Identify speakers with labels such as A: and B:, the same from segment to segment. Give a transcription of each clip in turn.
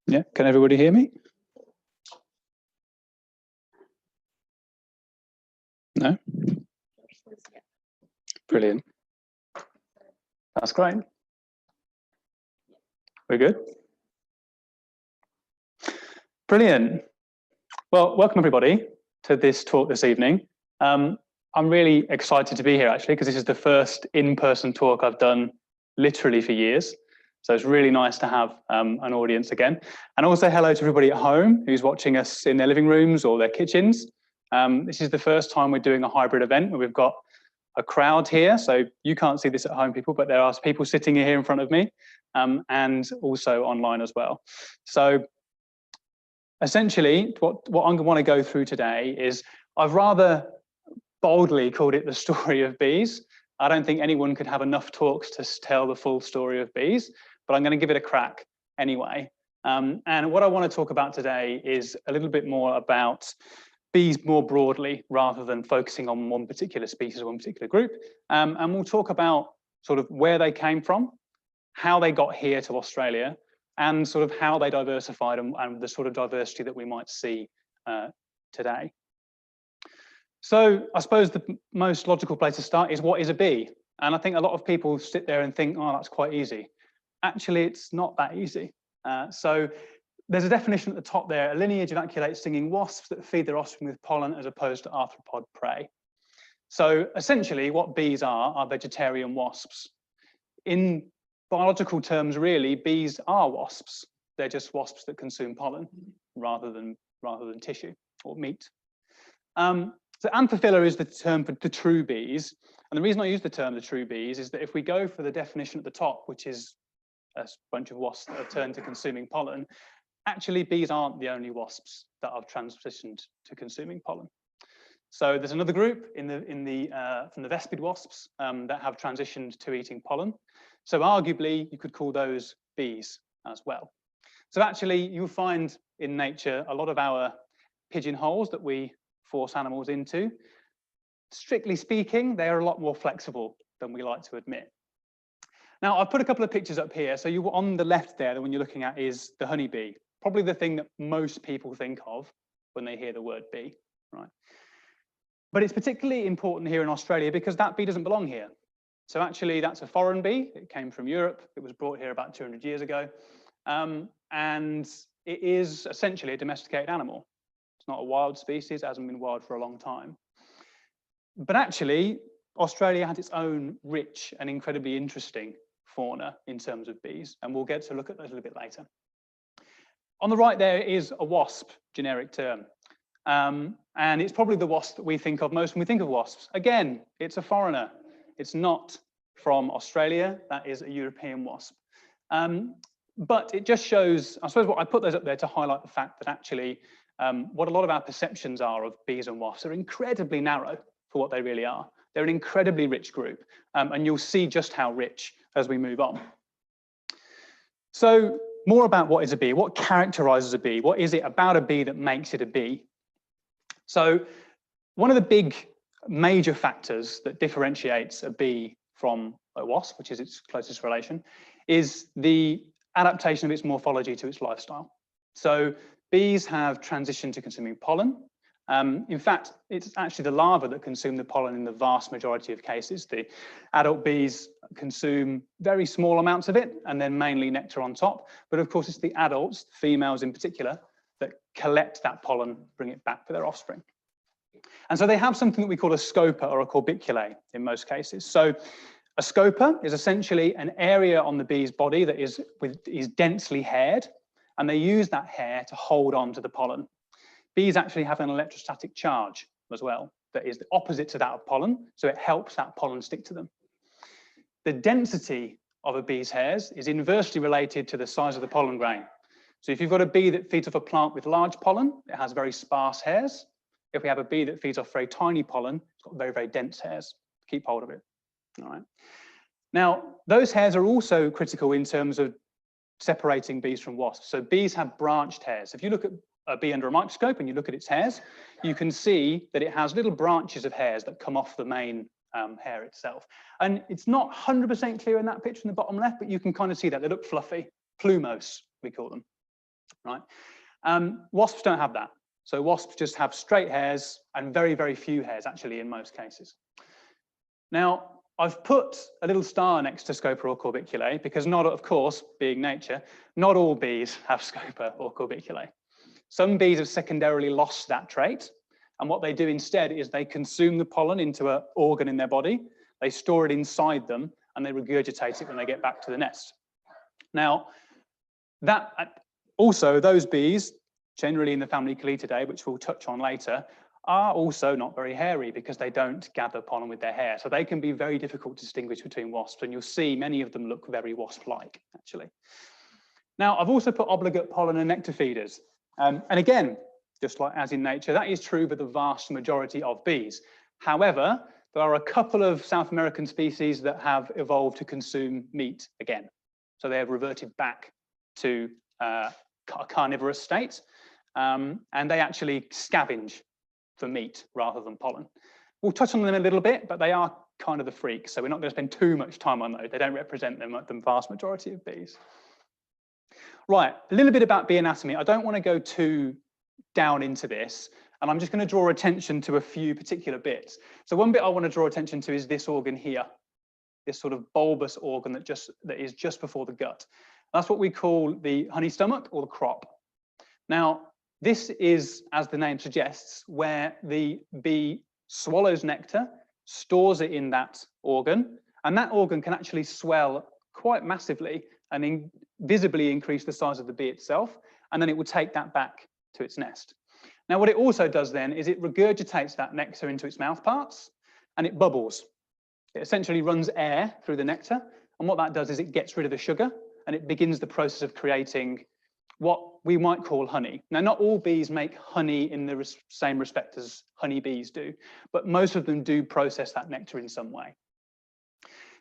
A: Yeah, can everybody hear me? No? Brilliant. That's great. We're good? Brilliant. Well, welcome everybody to this talk this evening. I'm really excited to be here actually, because this is the first in-person talk I've done literally for years. So it's really nice to have an audience again. And also hello to everybody at home who's watching us in their living rooms or their kitchens. This is the first time we're doing a hybrid event where we've got a crowd here. So you can't see this at home, people, but there are people sitting here in front of me and also online as well. So essentially, what I'm going to want to go through today is I've rather boldly called it the story of bees. I don't think anyone could have enough talks to tell the full story of bees, but I'm going to give it a crack anyway. And what I want to talk about today is a little bit more about bees more broadly, rather than focusing on one particular species or one particular group. And we'll talk about sort of where they came from, how they got here to Australia, and sort of how they diversified and the sort of diversity that we might see today. So I suppose the most logical place to start is, what is a bee? And I think a lot of people sit there and think, oh, that's quite easy. Actually, it's not that easy. So there's a definition at the top there: a lineage of aculeate stinging wasps that feed their offspring with pollen as opposed to arthropod prey. So essentially what bees are vegetarian wasps. In biological terms, really, bees are wasps. They're just wasps that consume pollen rather than tissue or meat. So Amphiphila is the term for the true bees. And the reason I use the term the true bees is that if we go for the definition at the top, which is a bunch of wasps that are turned to consuming pollen, actually bees aren't the only wasps that have transitioned to consuming pollen. So there's another group from the Vespid wasps that have transitioned to eating pollen. So arguably you could call those bees as well. So actually you'll find in nature a lot of our pigeonholes that we force animals into, strictly speaking, they are a lot more flexible than we like to admit. Now, I've put a couple of pictures up here. So on the left there, the one you're looking at is the honeybee, probably the thing that most people think of when they hear the word bee, right? But it's particularly important here in Australia because that bee doesn't belong here. So actually, that's a foreign bee. It came from Europe. It was brought here about 200 years ago. And it is essentially a domesticated animal. It's not a wild species. It hasn't been wild for a long time. But actually, Australia had its own rich and incredibly interesting fauna in terms of bees. And we'll get to look at that a little bit later. On the right there is a wasp, generic term. And it's probably the wasp that we think of most when we think of wasps. Again, it's a foreigner. It's not from Australia. That is a European wasp. But it just shows, I suppose what I put those up there to highlight the fact that actually what a lot of our perceptions are of bees and wasps are incredibly narrow for what they really are. They're an incredibly rich group, and you'll see just how rich as we move on. So more about what is a bee, what characterizes a bee, what is it about a bee that makes it a bee? So one of the big major factors that differentiates a bee from a wasp, which is its closest relation, is the adaptation of its morphology to its lifestyle. So bees have transitioned to consuming pollen. In fact, it's actually the larvae that consume the pollen in the vast majority of cases. The adult bees consume very small amounts of it and then mainly nectar on top. But of course, it's the adults, females in particular, that collect that pollen, bring it back for their offspring. And so they have something that we call a scopa or a corbiculae in most cases. So a scopa is essentially an area on the bee's body that is densely haired, and they use that hair to hold on to the pollen. Bees actually have an electrostatic charge as well that is the opposite to that of pollen, so it helps that pollen stick to them. The density of a bee's hairs is inversely related to the size of the pollen grain. So if you've got a bee that feeds off a plant with large pollen, it has very sparse hairs. If we have a bee that feeds off very tiny pollen, it's got very, very dense hairs. Keep hold of it. All right. Now, those hairs are also critical in terms of separating bees from wasps. So bees have branched hairs. If you look at a bee under a microscope and you look at its hairs, you can see that it has little branches of hairs that come off the main hair itself. And it's not 100% clear in that picture in the bottom left, but you can kind of see that. They look fluffy. Plumose, we call them. right? Wasps don't have that. So wasps just have straight hairs and very, very few hairs, actually, in most cases. Now, I've put a little star next to Scopa or Corbiculae because not, of course, being nature, not all bees have Scopa or Corbiculae. Some bees have secondarily lost that trait. And what they do instead is they consume the pollen into an organ in their body, they store it inside them, and they regurgitate it when they get back to the nest. Now, also those bees, generally in the family Cheletidae, which we'll touch on later, are also not very hairy because they don't gather pollen with their hair. So they can be very difficult to distinguish between wasps, and you'll see many of them look very wasp-like, actually. Now, I've also put obligate pollen and nectar feeders. And again, just like as in nature, that is true for the vast majority of bees. However, there are a couple of South American species that have evolved to consume meat again. So they have reverted back to a carnivorous state, and they actually scavenge for meat rather than pollen. We'll touch on them a little bit, but they are kind of the freaks, so we're not going to spend too much time on those. They don't represent them like the vast majority of bees. Right, a little bit about bee anatomy. I don't want to go too down into this, and I'm just going to draw attention to a few particular bits. So one bit I want to draw attention to is this organ here, this sort of bulbous organ that is just before the gut. That's what we call the honey stomach or the crop. Now, this is, as the name suggests, where the bee swallows nectar, stores it in that organ, and that organ can actually swell quite massively and visibly increase the size of the bee itself, and then it will take that back to its nest. Now, what it also does then is it regurgitates that nectar into its mouth parts, and it bubbles. It essentially runs air through the nectar, and what that does is it gets rid of the sugar, and it begins the process of creating what we might call honey. Now, not all bees make honey in the same respect as honeybees do, but most of them do process that nectar in some way.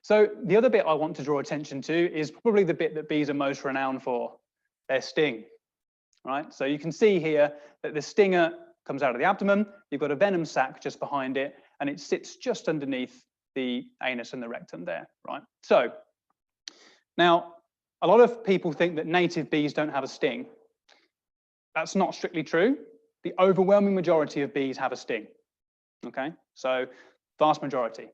A: So the other bit I want to draw attention to is probably the bit that bees are most renowned for, their sting, right? So you can see here that the stinger comes out of the abdomen, you've got a venom sac just behind it, and it sits just underneath the anus and the rectum there, right? So now, a lot of people think that native bees don't have a sting. That's not strictly true. The overwhelming majority of bees have a sting, okay? So vast majority.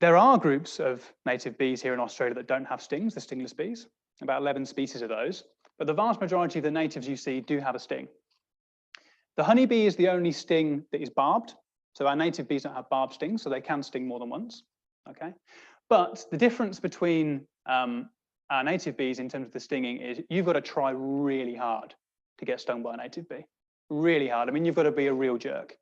A: There are groups of native bees here in Australia that don't have stings, the stingless bees, about 11 species of those, but the vast majority of the natives you see do have a sting. The honeybee is the only sting that is barbed, so our native bees don't have barbed stings, so they can sting more than once, okay? But the difference between our native bees in terms of the stinging is you've got to try really hard to get stung by a native bee, really hard. I mean, you've got to be a real jerk,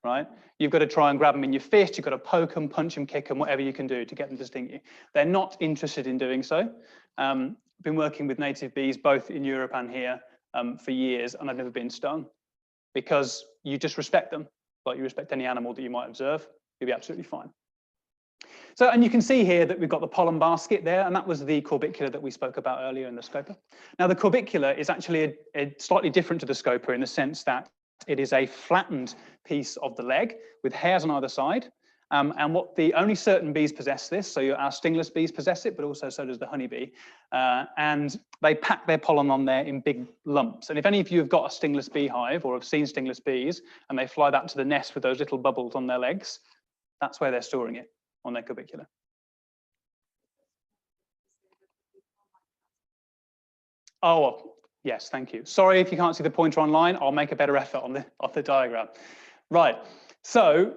A: right? You've got to try and grab them in your fist, you've got to poke them, punch them, kick them, whatever you can do to get them to sting you. They're not interested in doing so. I've been working with native bees both in Europe and here for years, and I've never been stung because you just respect them like you respect any animal that you might observe. You'll be absolutely fine. So, and you can see here that we've got the pollen basket there, and that was the corbicula that we spoke about earlier in the scopa. Now, the corbicula is actually a slightly different to the scopa in the sense that it is a flattened piece of the leg with hairs on either side. And only certain bees possess this, so our stingless bees possess it, but also so does the honeybee. And they pack their pollen on there in big lumps. And if any of you have got a stingless beehive or have seen stingless bees, and they fly that to the nest with those little bubbles on their legs, that's where they're storing it, on their corbicula. Oh, yes, thank you. Sorry if you can't see the pointer online, I'll make a better effort on the diagram. Right, so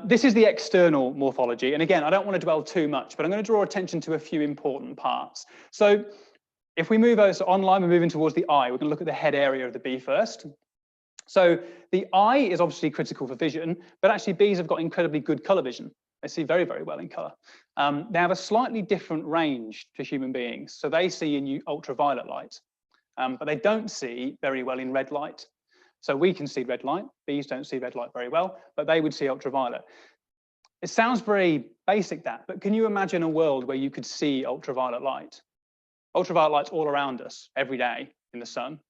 A: this is the external morphology. And again, I don't want to dwell too much, but I'm going to draw attention to a few important parts. So if we move over, so online, we're moving towards the eye. We're going to look at the head area of the bee first. So the eye is obviously critical for vision, but actually bees have got incredibly good color vision. They see very, very well in color. They have a slightly different range to human beings. So they see in ultraviolet light, but they don't see very well in red light. So we can see red light. Bees don't see red light very well, but they would see ultraviolet. It sounds very basic, that, but can you imagine a world where you could see ultraviolet light? Ultraviolet light's all around us every day in the sun.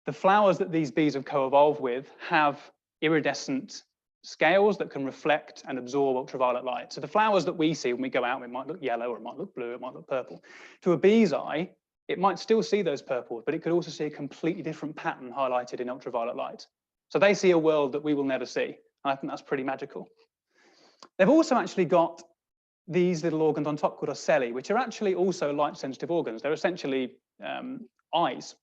A: The flowers that these bees have co-evolved with have iridescent scales that can reflect and absorb ultraviolet light. So the flowers that we see when we go out, it might look yellow, or it might look blue, it might look purple. To a bee's eye, it might still see those purples, but it could also see a completely different pattern highlighted in ultraviolet light. So they see a world that we will never see. And I think that's pretty magical. They've also actually got these little organs on top called ocelli, which are actually also light-sensitive organs. They're essentially eyes.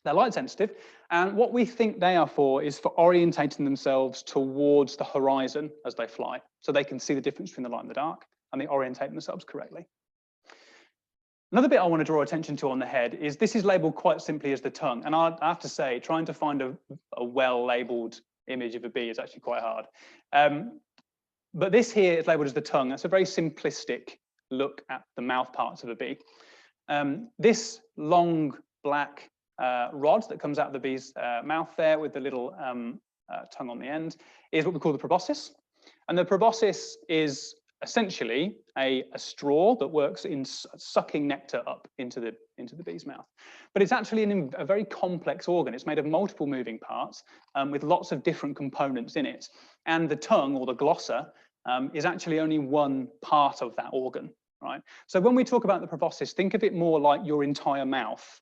A: They're light-sensitive, and what we think they are for is for orientating themselves towards the horizon as they fly, so they can see the difference between the light and the dark, and they orientate themselves correctly. Another bit I want to draw attention to on the head is this is labelled quite simply as the tongue, and I have to say, trying to find a well-labelled image of a bee is actually quite hard. But this here is labelled as the tongue. That's a very simplistic look at the mouth parts of a bee. This long black rod that comes out of the bee's mouth there with the little tongue on the end is what we call the proboscis. And the proboscis is essentially a straw that works in sucking nectar up into the bee's mouth. But it's actually a very complex organ. It's made of multiple moving parts with lots of different components in it. And the tongue, or the glossa, is actually only one part of that organ, right? So when we talk about the proboscis, think of it more like your entire mouth.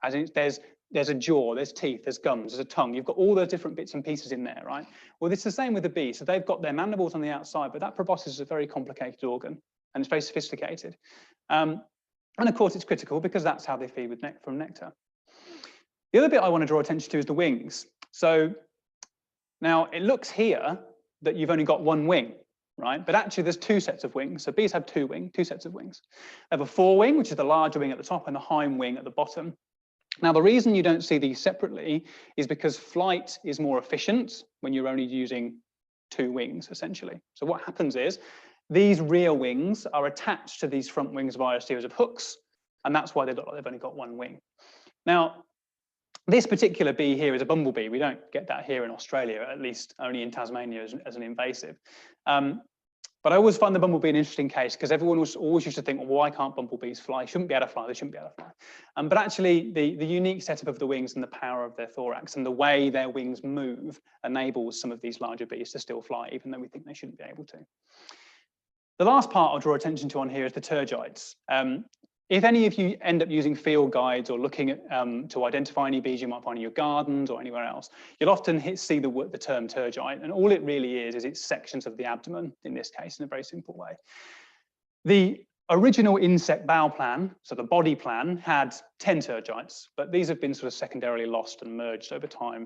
A: As in, there's a jaw, there's teeth, there's gums, there's a tongue. You've got all those different bits and pieces in there, right? Well, it's the same with the bee. So they've got their mandibles on the outside, but that proboscis is a very complicated organ, and it's very sophisticated. And of course, it's critical because that's how they feed from nectar. The other bit I want to draw attention to is the wings. So now it looks here that you've only got one wing, right? But actually there's two sets of wings. So bees have two sets of wings. They have a forewing, which is the larger wing at the top, and the hind wing at the bottom. Now, the reason you don't see these separately is because flight is more efficient when you're only using two wings, essentially. So what happens is these rear wings are attached to these front wings via a series of hooks, and that's why they look like they've only got one wing. Now, this particular bee here is a bumblebee. We don't get that here in Australia, at least only in Tasmania as an invasive. But I always find the bumblebee an interesting case because everyone always used to think, well, why can't bumblebees fly? Shouldn't be able to fly, they shouldn't be able to fly. But actually, the unique setup of the wings and the power of their thorax and the way their wings move enables some of these larger bees to still fly, even though we think they shouldn't be able to. The last part I'll draw attention to on here is the Turgides. If any of you end up using field guides or looking at to identify any bees you might find in your gardens or anywhere else, you'll often see the term Turgide, and all it really is it's sections of the abdomen, in this case, in a very simple way. The original insect bow plan, so the body plan, had 10 Turgides, but these have been sort of secondarily lost and merged over time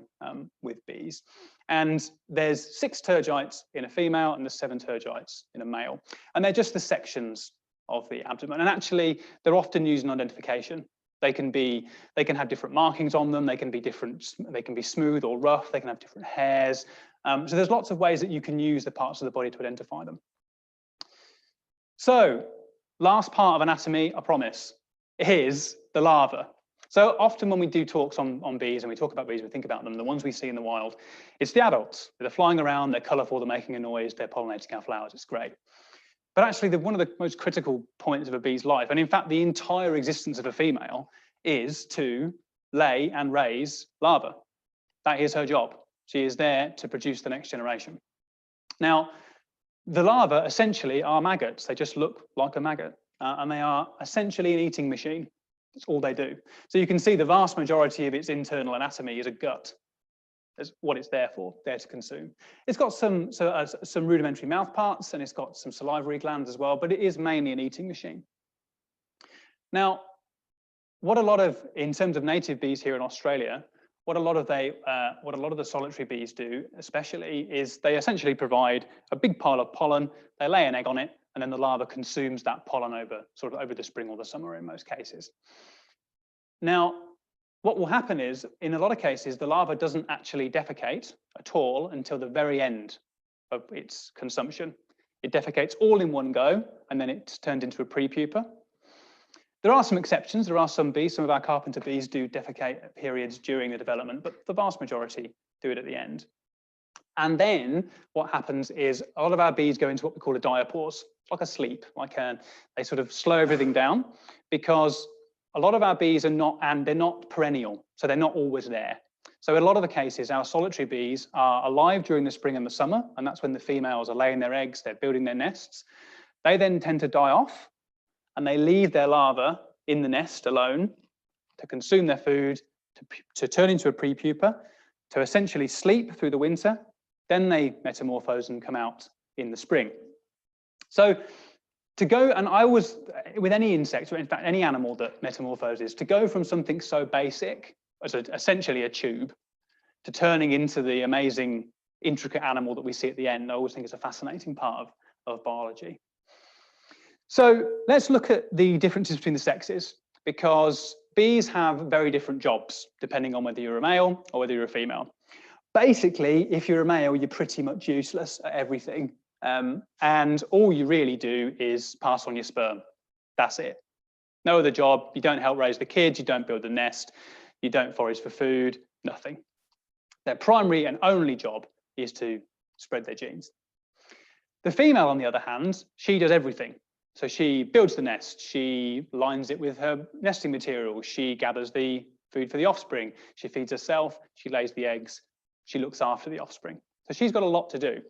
A: with bees. And there's 6 Turgides in a female and there's 7 Turgides in a male, and they're just the sections of the abdomen, and actually they're often used in identification. They can have different markings on them. They can be different. They can be smooth or rough. They can have different hairs. So there's lots of ways that you can use the parts of the body to identify them. So last part of anatomy, I promise, is the larva. So often when we do talks on bees and we talk about bees, we think about them, the ones we see in the wild, it's the adults. They're flying around, they're colourful, they're making a noise, they're pollinating our flowers. It's great. But actually, one of the most critical points of a bee's life, and in fact, the entire existence of a female, is to lay and raise larvae. That is her job. She is there to produce the next generation. Now, the larvae essentially are maggots. They just look like a maggot, and they are essentially an eating machine. That's all they do. So you can see the vast majority of its internal anatomy is a gut. That's what it's there for, there to consume. It's got some rudimentary mouth parts, and it's got some salivary glands as well, but it is mainly an eating machine. Now, in terms of native bees here in Australia, what a lot of the solitary bees do, especially, is they essentially provide a big pile of pollen. They lay an egg on it, and then the larva consumes that pollen over the spring or the summer in most cases. Now, what will happen is, in a lot of cases, the larva doesn't actually defecate at all until the very end of its consumption. It defecates all in one go, and then it's turned into a prepupa. There are some exceptions. There are some bees, some of our Carpenter bees do defecate at periods during the development, but the vast majority do it at the end. And then what happens is a lot of our bees go into what we call a diapause, like a sleep, they sort of slow everything down, because a lot of our bees they're not perennial, so they're not always there. So in a lot of the cases, our solitary bees are alive during the spring and the summer, and that's when the females are laying their eggs, they're building their nests. They then tend to die off, and they leave their larva in the nest alone to consume their food, to turn into a prepupa, to essentially sleep through the winter. Then they metamorphose and come out in the spring. So to go, and I was, with any insect, or in fact any animal that metamorphoses, to go from something so basic as essentially a tube to turning into the amazing intricate animal that we see at the end, I always think is a fascinating part of biology. So let's look at the differences between the sexes, because bees have very different jobs depending on whether you're a male or whether you're a female. Basically, if you're a male, you're pretty much useless at everything. And all you really do is pass on your sperm. That's it. No other job. You don't help raise the kids. You don't build the nest. You don't forage for food. Nothing. Their primary and only job is to spread their genes. The female, on the other hand, she does everything. So she builds the nest. She lines it with her nesting material. She gathers the food for the offspring. She feeds herself. She lays the eggs. She looks after the offspring. So she's got a lot to do.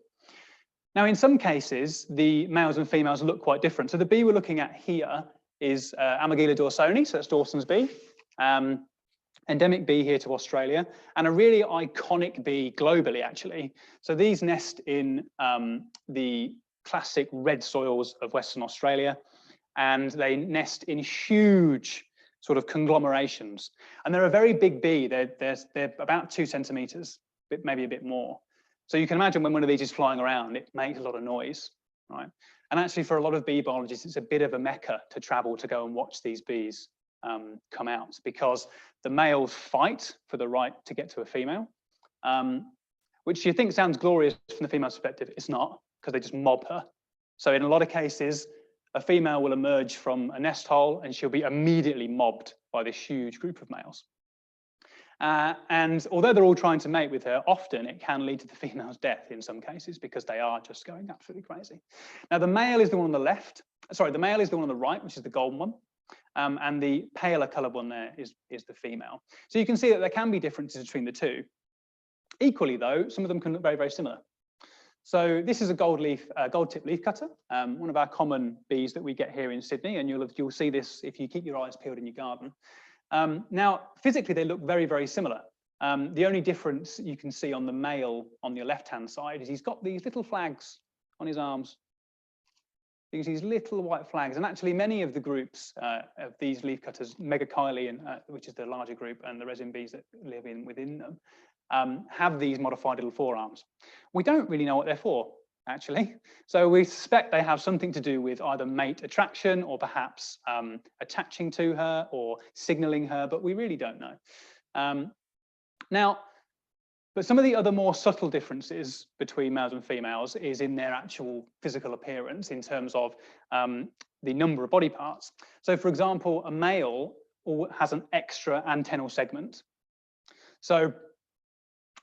A: Now, in some cases, the males and females look quite different. So the bee we're looking at here is Amygdala dorsoni, so that's Dawson's bee, endemic bee here to Australia, and a really iconic bee globally, actually. So these nest in the classic red soils of Western Australia, and they nest in huge sort of conglomerations. And they're a very big bee. They're about 2 centimeters, maybe a bit more. So you can imagine when one of these is flying around, it makes a lot of noise, right? And actually, for a lot of bee biologists, it's a bit of a mecca to travel to go and watch these bees come out, because the males fight for the right to get to a female, which you think sounds glorious from the female's perspective. It's not, because they just mob her. So in a lot of cases, a female will emerge from a nest hole and she'll be immediately mobbed by this huge group of males. And although they're all trying to mate with her, often it can lead to the female's death in some cases, because they are just going absolutely crazy. Now, the male is the one on the left. Sorry, the male is the one on the right, which is the golden one. And the paler coloured one there is the female. So you can see that there can be differences between the two. Equally, though, some of them can look very, very similar. So this is a gold-tip leafcutter, one of our common bees that we get here in Sydney, and you'll see this if you keep your eyes peeled in your garden. Now, physically, they look very, very similar. The only difference you can see on the male on the left-hand side is he's got these little flags on his arms. You can see these little white flags, and actually many of the groups of these leafcutters, Megachile, which is the larger group, and the resin bees that live within them, have these modified little forearms. We don't really know what they're for, actually. So we suspect they have something to do with either mate attraction, or perhaps attaching to her or signaling her, but we really don't know. But some of the other more subtle differences between males and females is in their actual physical appearance, in terms of the number of body parts. So, for example, a male has an extra antennal segment. So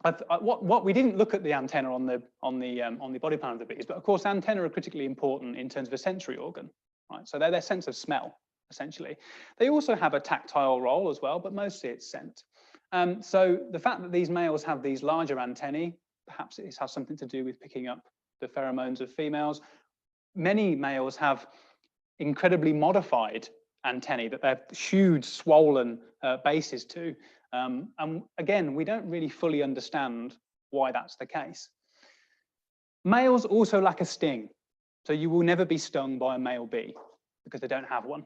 A: what we didn't look at the antenna on the body plan of the bees, but of course antennae are critically important in terms of a sensory organ, right? So they're their sense of smell, essentially. They also have a tactile role as well, but mostly it's scent. So the fact that these males have these larger antennae, perhaps it has something to do with picking up the pheromones of females. Many males have incredibly modified antennae that they're huge, swollen bases to. And again, we don't really fully understand why that's the case. Males also lack a sting. So you will never be stung by a male bee because they don't have one.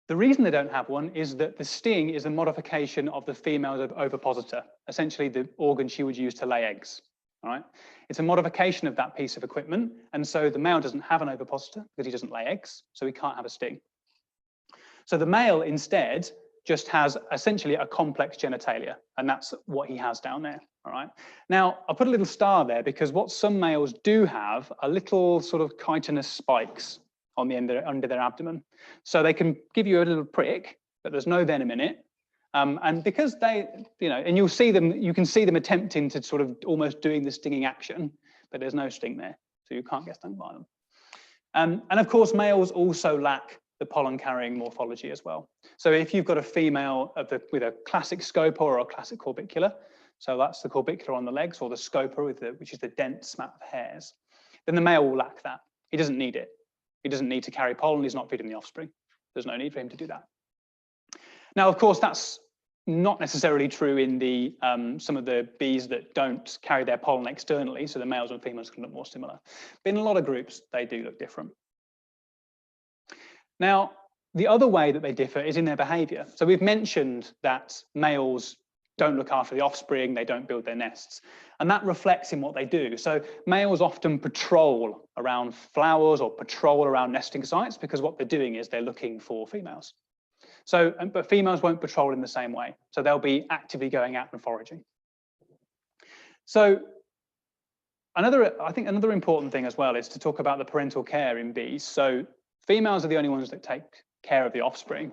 A: The reason they don't have one is that the sting is a modification of the female's ovipositor, essentially the organ she would use to lay eggs. All right? It's a modification of that piece of equipment, and so the male doesn't have an ovipositor because he doesn't lay eggs, so he can't have a sting. So the male instead just has essentially a complex genitalia, and that's what he has down there. All right. Now, I'll put a little star there because what some males do have are little sort of chitinous spikes on the end under their abdomen. So they can give you a little prick, but there's no venom in it. And because they, and you'll see them, you can see them attempting to sort of almost doing the stinging action, but there's no sting there, so you can't get stung by them. And of course, males also lack the pollen-carrying morphology as well. So if you've got a female with a classic scopa or a classic corbicula, so that's the corbicula on the legs, or the scopa, which is the dense mat of hairs, then the male will lack that. He doesn't need it. He doesn't need to carry pollen. He's not feeding the offspring. There's no need for him to do that. Now, of course, that's not necessarily true in the some of the bees that don't carry their pollen externally, so the males and females can look more similar. But in a lot of groups, they do look different. Now, the other way that they differ is in their behaviour. So we've mentioned that males don't look after the offspring, they don't build their nests, and that reflects in what they do. So males often patrol around flowers or patrol around nesting sites because what they're doing is they're looking for females. So, but females won't patrol in the same way. So they'll be actively going out and foraging. So I think another important thing as well is to talk about the parental care in bees. So females are the only ones that take care of the offspring,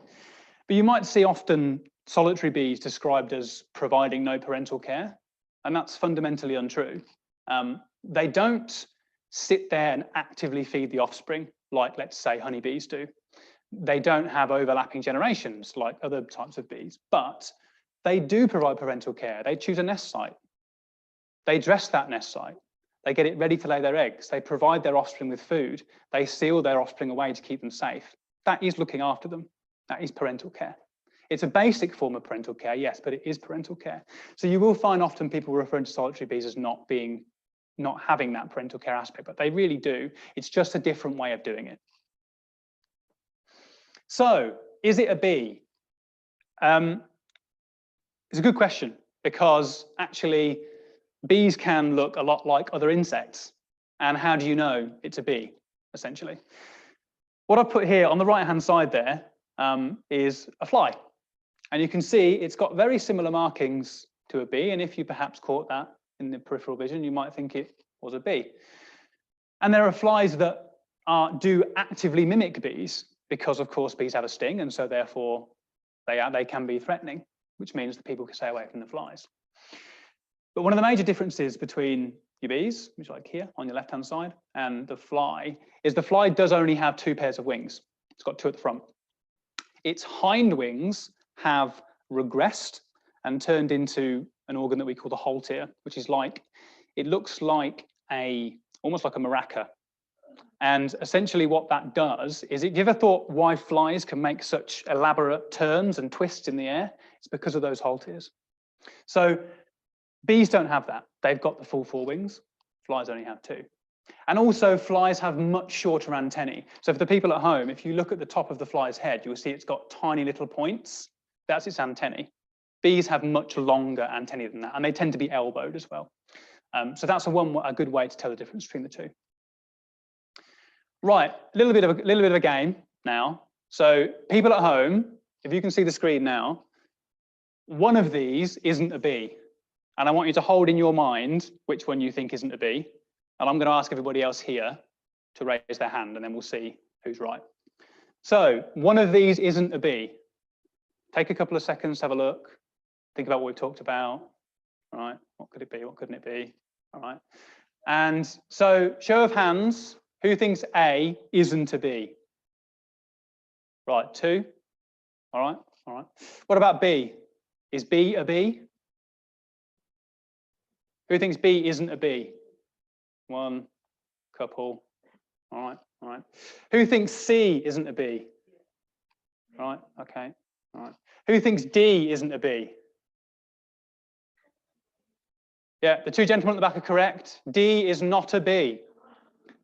A: but you might see often solitary bees described as providing no parental care, and that's fundamentally untrue. They don't sit there and actively feed the offspring like, let's say, honeybees do. They don't have overlapping generations like other types of bees, but they do provide parental care. They choose a nest site. They dress that nest site. They get it ready to lay their eggs. They provide their offspring with food. They seal their offspring away to keep them safe. That is looking after them. That is parental care. It's a basic form of parental care, yes, but it is parental care. So you will find often people referring to solitary bees as not having that parental care aspect, but they really do. It's just a different way of doing it. So, is it a bee? It's a good question, because actually bees can look a lot like other insects. And how do you know it's a bee, essentially? What I've put here on the right-hand side there is a fly. And you can see it's got very similar markings to a bee. And if you perhaps caught that in the peripheral vision, you might think it was a bee. And there are flies that do actively mimic bees, because of course bees have a sting, and so therefore they can be threatening, which means that people can stay away from the flies. But one of the major differences between your bees, which are like here on your left-hand side, and the fly, is the fly does only have 2 pairs of wings. It's got 2 at the front. Its hind wings have regressed and turned into an organ that we call the holtear, which is like, it looks like almost like a maraca. And essentially what that does is, have you ever thought why flies can make such elaborate turns and twists in the air? It's because of those holtears. So bees don't have that. They've got the full 4 wings. Flies only have 2. And also flies have much shorter antennae. So for the people at home, if you look at the top of the fly's head, you will see it's got tiny little points. That's its antennae. Bees have much longer antennae than that, and they tend to be elbowed as well. So that's a good way to tell the difference between the 2. Right, a little bit of a game now. So people at home, if you can see the screen now, one of these isn't a bee. And I want you to hold in your mind which one you think isn't a bee. And I'm going to ask everybody else here to raise their hand, and then we'll see who's right. So one of these isn't a bee. Take a couple of seconds to have a look. Think about what we've talked about. All right, what could it be? What couldn't it be? All right. And so show of hands. Who thinks A isn't a bee? Right, 2. All right, all right. What about B? Is B a bee? Who thinks B isn't a bee? 1, couple. All right, all right. Who thinks C isn't a bee? All right, okay, all right. Who thinks D isn't a bee? Yeah, the 2 gentlemen at the back are correct. D is not a bee.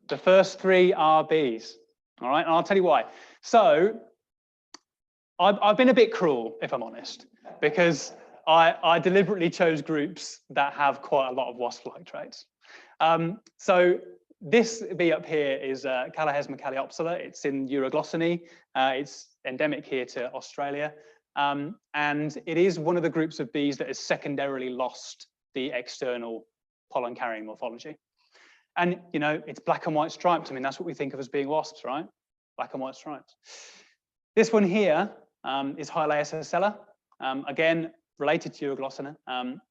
A: The first 3 are bees. All right, and I'll tell you why. So I've been a bit cruel, if I'm honest, because I deliberately chose groups that have quite a lot of wasp-like traits. So this bee up here is Calahesma caleopsala. It's in Euroglossany. It's endemic here to Australia. And it is one of the groups of bees that has secondarily lost the external pollen-carrying morphology. And, you know, it's black and white striped. I mean, that's what we think of as being wasps, right? Black and white stripes. This one here is Hylaeus ocella, again, related to Euroglossina,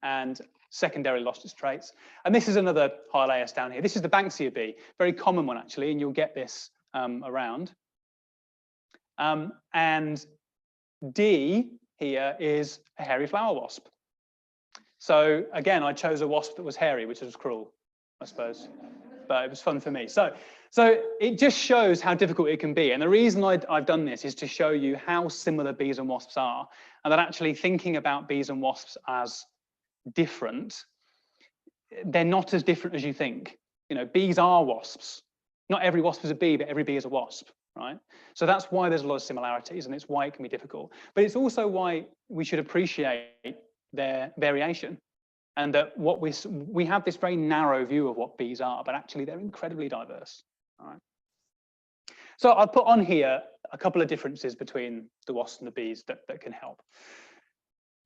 A: and secondarily lost its traits. And this is another Hylaeus down here. This is the Banksia bee, very common one, actually, and you'll get this around. And D here is a hairy flower wasp. So, again, I chose a wasp that was hairy, which was cruel, I suppose, but it was fun for me. So it just shows how difficult it can be. And the reason I've done this is to show you how similar bees and wasps are. and that actually thinking about bees and wasps as different, they're not as different as you think. You know, bees are wasps. Not every wasp is a bee, but every bee is a wasp, right? So that's why there's a lot of similarities, and it's why it can be difficult. But it's also why we should appreciate their variation, and that what we have this very narrow view of what bees are, but actually they're incredibly diverse. All right. So I'll put on here a couple of differences between the wasps and the bees that can help.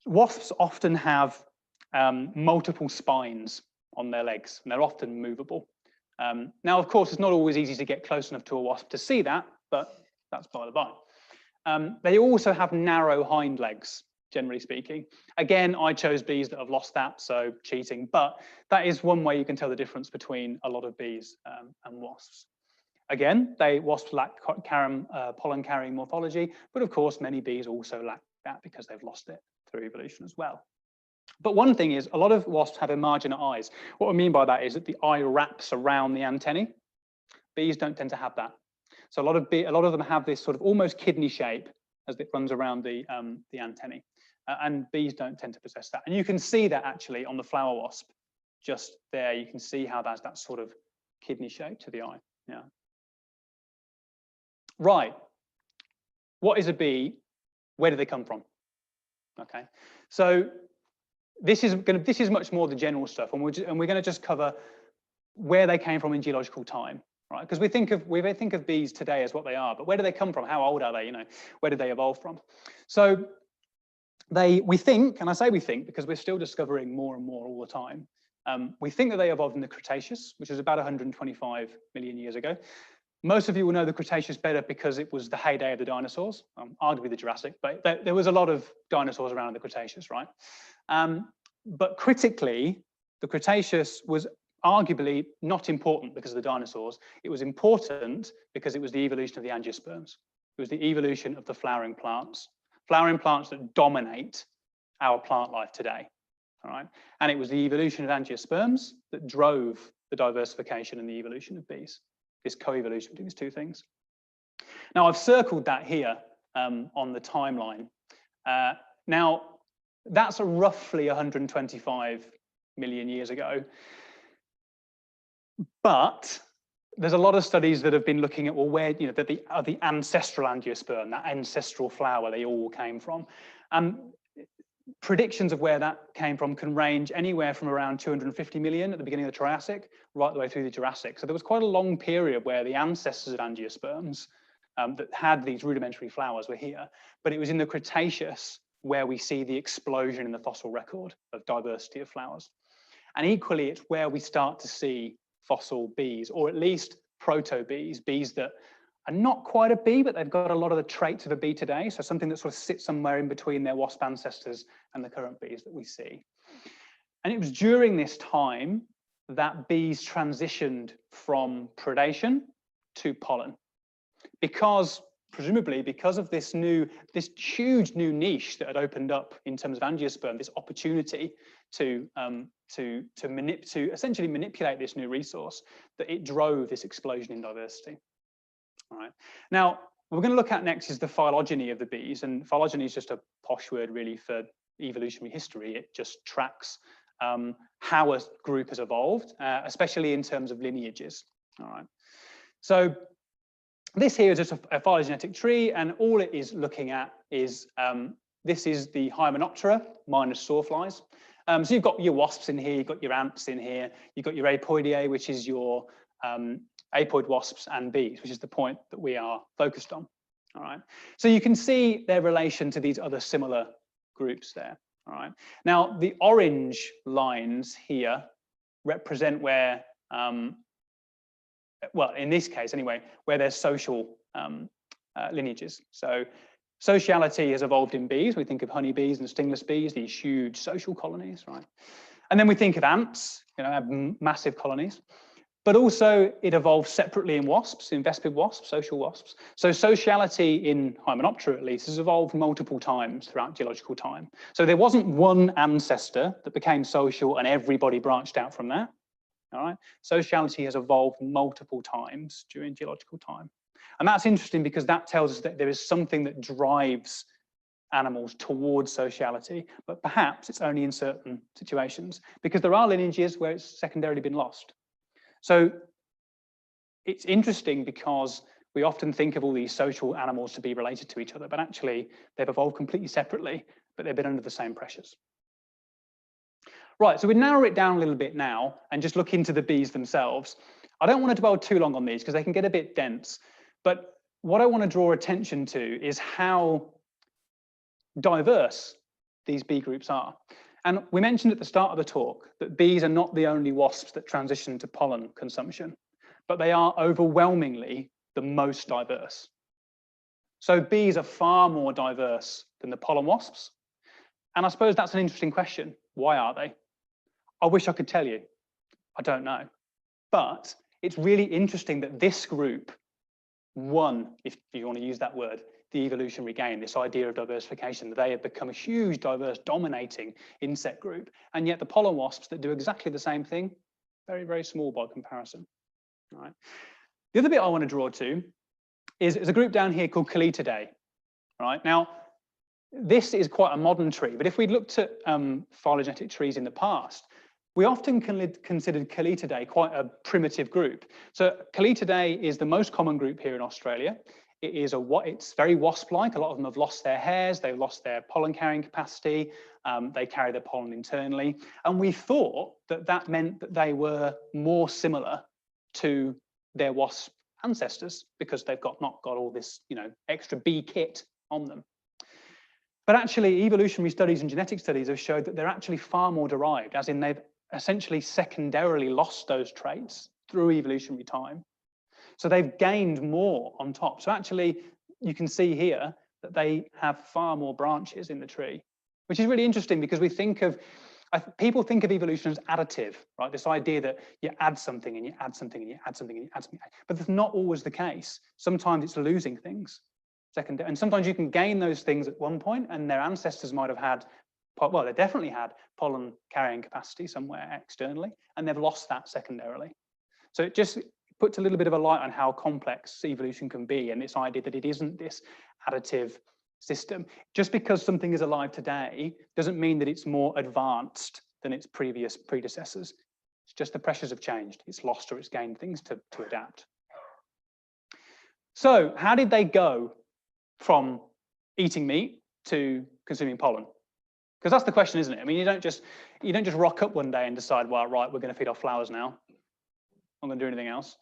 A: Wasps often have multiple spines on their legs, and they're often movable. Now, of course, it's not always easy to get close enough to a wasp to see that, but that's by the by. They also have narrow hind legs, generally speaking. Again, I chose bees that have lost that, so cheating, but that is one way you can tell the difference between a lot of bees and wasps. Again, wasps lack pollen-carrying morphology, but of course, many bees also lack that because they've lost it through evolution as well. But one thing is, a lot of wasps have emarginate eyes. What I mean by that is that the eye wraps around the antennae. Bees don't tend to have that. So a lot of them have this sort of almost kidney shape as it runs around the antennae. And bees don't tend to possess that. And you can see that actually on the flower wasp, just there. You can see how that's that sort of kidney shape to the eye. Yeah. Right. What is a bee? Where do they come from? Okay. So this is much more the general stuff, and we're going to just cover where they came from in geological time, right? Because we think of bees today as what they are, but where do they come from? How old are they? You know, where did they evolve from? So we think, and I say we think because we're still discovering more and more all the time. We think that they evolved in the Cretaceous, which was about 125 million years ago. Most of you will know the Cretaceous better because it was the heyday of the dinosaurs, arguably the Jurassic, but there was a lot of dinosaurs around in the Cretaceous, right? But critically, the Cretaceous was arguably not important because of the dinosaurs. It was important because it was the evolution of the angiosperms. It was the evolution of the flowering plants that dominate our plant life today, all right? And it was the evolution of angiosperms that drove the diversification and the evolution of bees. This co-evolution between these two things. Now, I've circled that here on the timeline. Now, that's roughly 125 million years ago. But there's a lot of studies that have been looking at, well, where, you know, the ancestral angiosperm, that ancestral flower they all came from. Predictions of where that came from can range anywhere from around 250 million at the beginning of the Triassic, right the way through the Jurassic. So there was quite a long period where the ancestors of angiosperms that had these rudimentary flowers were here. But it was in the Cretaceous where we see the explosion in the fossil record of diversity of flowers. And equally, it's where we start to see fossil bees, or at least proto-bees, bees that are not quite a bee, but they've got a lot of the traits of a bee today. So something that sort of sits somewhere in between their wasp ancestors and the current bees that we see. And it was during this time that bees transitioned from predation to pollen, presumably because of this huge new niche that had opened up in terms of angiosperm, this opportunity to essentially manipulate this new resource, that it drove this explosion in diversity. All right. Now, what we're going to look at next is the phylogeny of the bees, and phylogeny is just a posh word really for evolutionary history. It just tracks how a group has evolved, especially in terms of lineages. All right. So this here is just a phylogenetic tree, and all it is looking at is this is the Hymenoptera minus sawflies. So you've got your wasps in here, you've got your ants in here, you've got your Apoideae, which is your apoid wasps and bees, which is the point that we are focused on. All right. So you can see their relation to these other similar groups there. All right. Now, the orange lines here represent where, well, in this case anyway, where there's social lineages. So sociality has evolved in bees. We think of honeybees and stingless bees, these huge social colonies, right? And then we think of ants, you know, have massive colonies. But also it evolved separately in wasps, in vespid wasps, social wasps. So sociality in Hymenoptera at least has evolved multiple times throughout geological time. So there wasn't one ancestor that became social and everybody branched out from that. All right. Sociality has evolved multiple times during geological time. And that's interesting because that tells us that there is something that drives animals towards sociality, but perhaps it's only in certain situations, because there are lineages where it's secondarily been lost. So it's interesting because we often think of all these social animals to be related to each other, but actually they've evolved completely separately, but they've been under the same pressures. Right, so we narrow it down a little bit now and just look into the bees themselves. I don't want to dwell too long on these because they can get a bit dense, but what I want to draw attention to is how diverse these bee groups are. And we mentioned at the start of the talk that bees are not the only wasps that transition to pollen consumption, but they are overwhelmingly the most diverse. So bees are far more diverse than the pollen wasps. And I suppose that's an interesting question. Why are they? I wish I could tell you. I don't know. But it's really interesting that this group won, if you want to use that word, the evolutionary game, this idea of diversification, that they have become a huge, diverse, dominating insect group. And yet the pollen wasps that do exactly the same thing, very, very small by comparison. All right. The other bit I want to draw to is a group down here called Cellophane. Right. Now, this is quite a modern tree, but if we'd looked at phylogenetic trees in the past, we often considered Cellophane quite a primitive group. So Cellophane is the most common group here in Australia. It's very wasp-like. A lot of them have lost their hairs, they've lost their pollen carrying capacity, they carry their pollen internally. And we thought that that meant that they were more similar to their wasp ancestors because they've not got all this, extra bee kit on them. But actually, evolutionary studies and genetic studies have showed that they're actually far more derived, as in they've essentially secondarily lost those traits through evolutionary time. So they've gained more on top. So actually, you can see here that they have far more branches in the tree, which is really interesting because people think of evolution as additive, right? This idea that you add something and you add something and you add something and you add something, but that's not always the case. Sometimes it's losing things. And sometimes you can gain those things at one point and their ancestors might have had, well, they definitely had pollen carrying capacity somewhere externally, and they've lost that secondarily. So it just puts a little bit of a light on how complex evolution can be, and this idea that it isn't this additive system. Just because something is alive today doesn't mean that it's more advanced than its previous predecessors. It's just the pressures have changed. It's lost or it's gained things to adapt. So how did they go from eating meat to consuming pollen? Because that's the question, isn't it? I mean, you don't just rock up one day and decide, well, right, we're going to feed off flowers now. I'm not going to do anything else.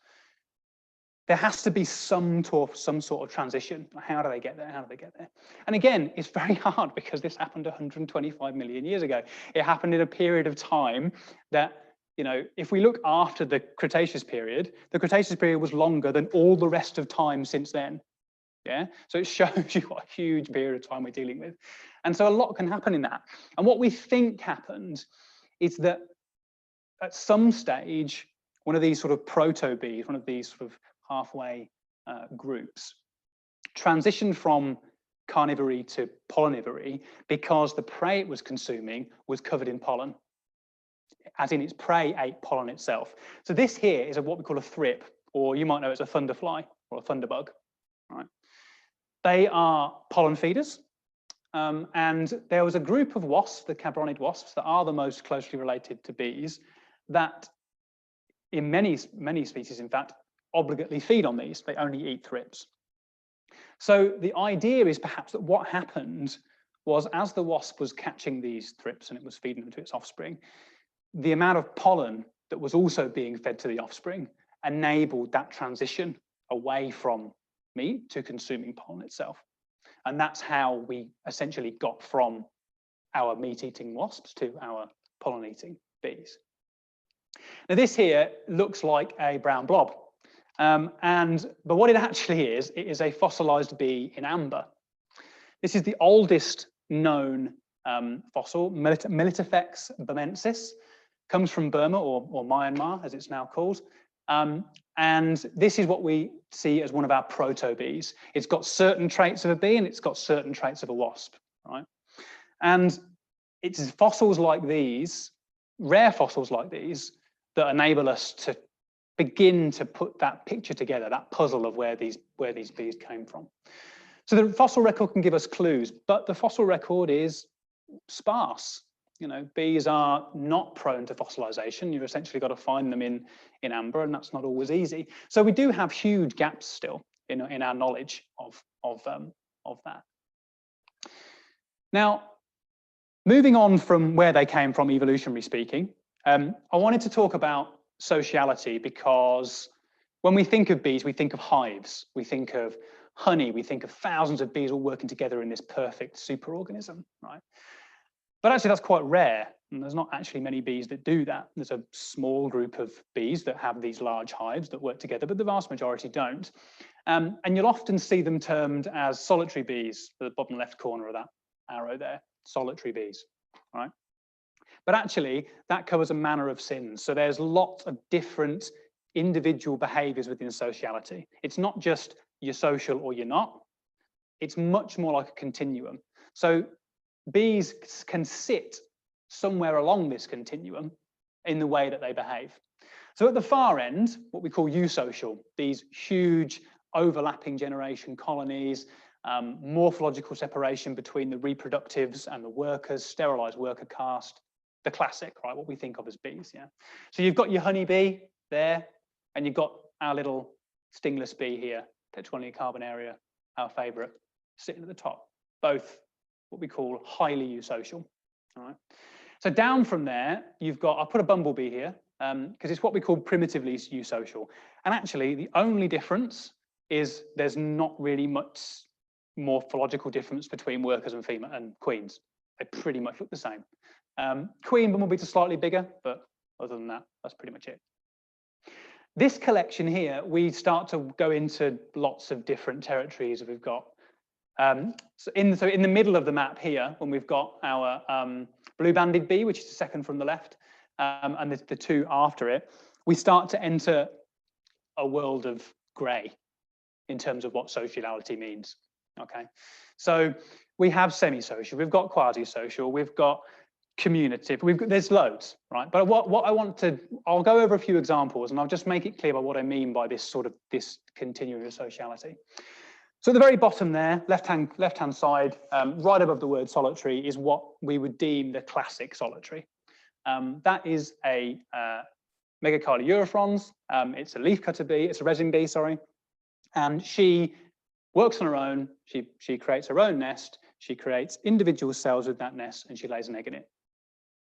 A: There has to be some sort of transition. How do they get there? How do they get there? And again, it's very hard because this happened 125 million years ago. It happened in a period of time that, if we look after the Cretaceous period, the Cretaceous period was longer than all the rest of time since then. Yeah, so it shows you what a huge period of time we're dealing with. And so a lot can happen in that. And what we think happened is that at some stage, one of these sort of proto-bees, one of these sort of halfway groups, transitioned from carnivory to pollenivory because the prey it was consuming was covered in pollen, as in its prey ate pollen itself. So this here is what we call a thrip, or you might know it as a thunderfly or a thunderbug. Right? They are pollen feeders. And there was a group of wasps, the cabronid wasps, that are the most closely related to bees, that in many species, in fact, obligately feed on these. They only eat thrips. So the idea is perhaps that what happened was, as the wasp was catching these thrips and it was feeding them to its offspring, the amount of pollen that was also being fed to the offspring enabled that transition away from meat to consuming pollen itself. And that's how we essentially got from our meat-eating wasps to our pollen-eating bees. Now this here looks like a brown blob. But what it actually is, it is a fossilized bee in amber. This is the oldest known fossil, Melitophex burmensis, comes from Burma or Myanmar, as it's now called. And this is what we see as one of our proto-bees. It's got certain traits of a bee and it's got certain traits of a wasp, right? And it's fossils like these, rare fossils like these, that enable us to begin to put that picture together, that puzzle of where these bees came from. So the fossil record can give us clues, but the fossil record is sparse. You know, bees are not prone to fossilization. You've essentially got to find them in amber, and that's not always easy. So we do have huge gaps still in our knowledge of that. Now, moving on from where they came from, evolutionary speaking, I wanted to talk about sociality, because when we think of bees, we think of hives, we think of honey, we think of thousands of bees all working together in this perfect superorganism, right? But actually that's quite rare, and there's not actually many bees that do that. There's a small group of bees that have these large hives that work together, but the vast majority don't. And you'll often see them termed as solitary bees, at the bottom left corner of that arrow there, solitary bees, right? But actually that covers a manner of sins. So there's lots of different individual behaviors within sociality. It's not just you're social or you're not. It's much more like a continuum. So bees can sit somewhere along this continuum in the way that they behave. So at the far end, what we call eusocial, these huge overlapping generation colonies, morphological separation between the reproductives and the workers, sterilized worker caste, the classic, right, what we think of as bees, yeah. So you've got your honeybee there, and you've got our little stingless bee here, Tetralonia carbonaria, our favorite, sitting at the top, both what we call highly eusocial, all right? So down from there, you've got, I'll put a bumblebee here, because it's what we call primitively eusocial. And actually, the only difference is there's not really much morphological difference between workers and female and queens. They pretty much look the same. Queen bumblebees are slightly bigger, but other than that, that's pretty much it. This collection here, we start to go into lots of different territories. We've got so in the middle of the map here, when we've got our blue-banded bee, which is the second from the left, and the two after it, we start to enter a world of grey in terms of what sociality means. Okay, so we have semi-social, we've got quasi-social, we've got communicative, there's loads, right? But what I want to, I'll go over a few examples, and I'll just make it clear by what I mean by this continuum of sociality. So at the very bottom there, left-hand side, right above the word solitary, is what we would deem the classic solitary. That is a Megacardia eurofrons. It's a leafcutter bee. It's a resin bee, sorry. And she works on her own. She creates her own nest. She creates individual cells with that nest, and she lays an egg in it.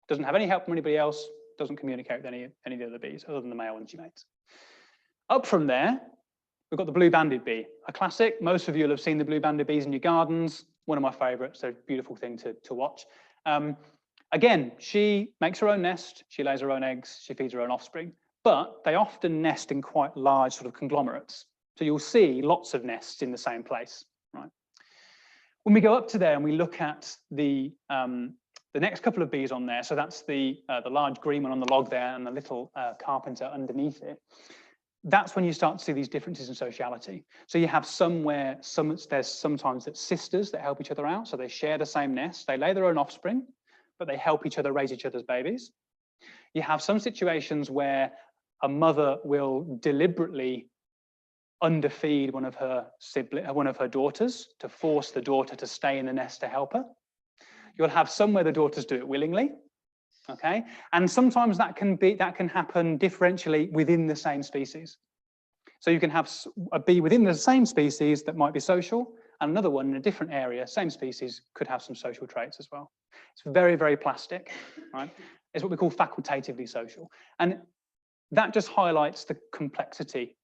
A: Doesn't have any help from anybody else. Doesn't communicate with any of the other bees other than the male one she mates. Up from there, we've got the blue-banded bee, a classic. Most of you will have seen the blue-banded bees in your gardens. One of my favourites. They're a beautiful thing to watch. Again, she makes her own nest. She lays her own eggs. She feeds her own offspring. But they often nest in quite large sort of conglomerates. So you'll see lots of nests in the same place, right? When we go up to there and we look at the next couple of bees on there, so that's the large green one on the log there and the little carpenter underneath it. That's when you start to see these differences in sociality. So you have there's sometimes that sisters that help each other out, so they share the same nest, they lay their own offspring, but they help each other raise each other's babies. You have some situations where a mother will deliberately underfeed one of her daughters to force the daughter to stay in the nest to help her. You'll have some where the daughters do it willingly, okay? And sometimes that can happen differentially within the same species. So you can have a bee within the same species that might be social, and another one in a different area, same species, could have some social traits as well. It's very, very plastic, right? It's what we call facultatively social. And that just highlights the complexity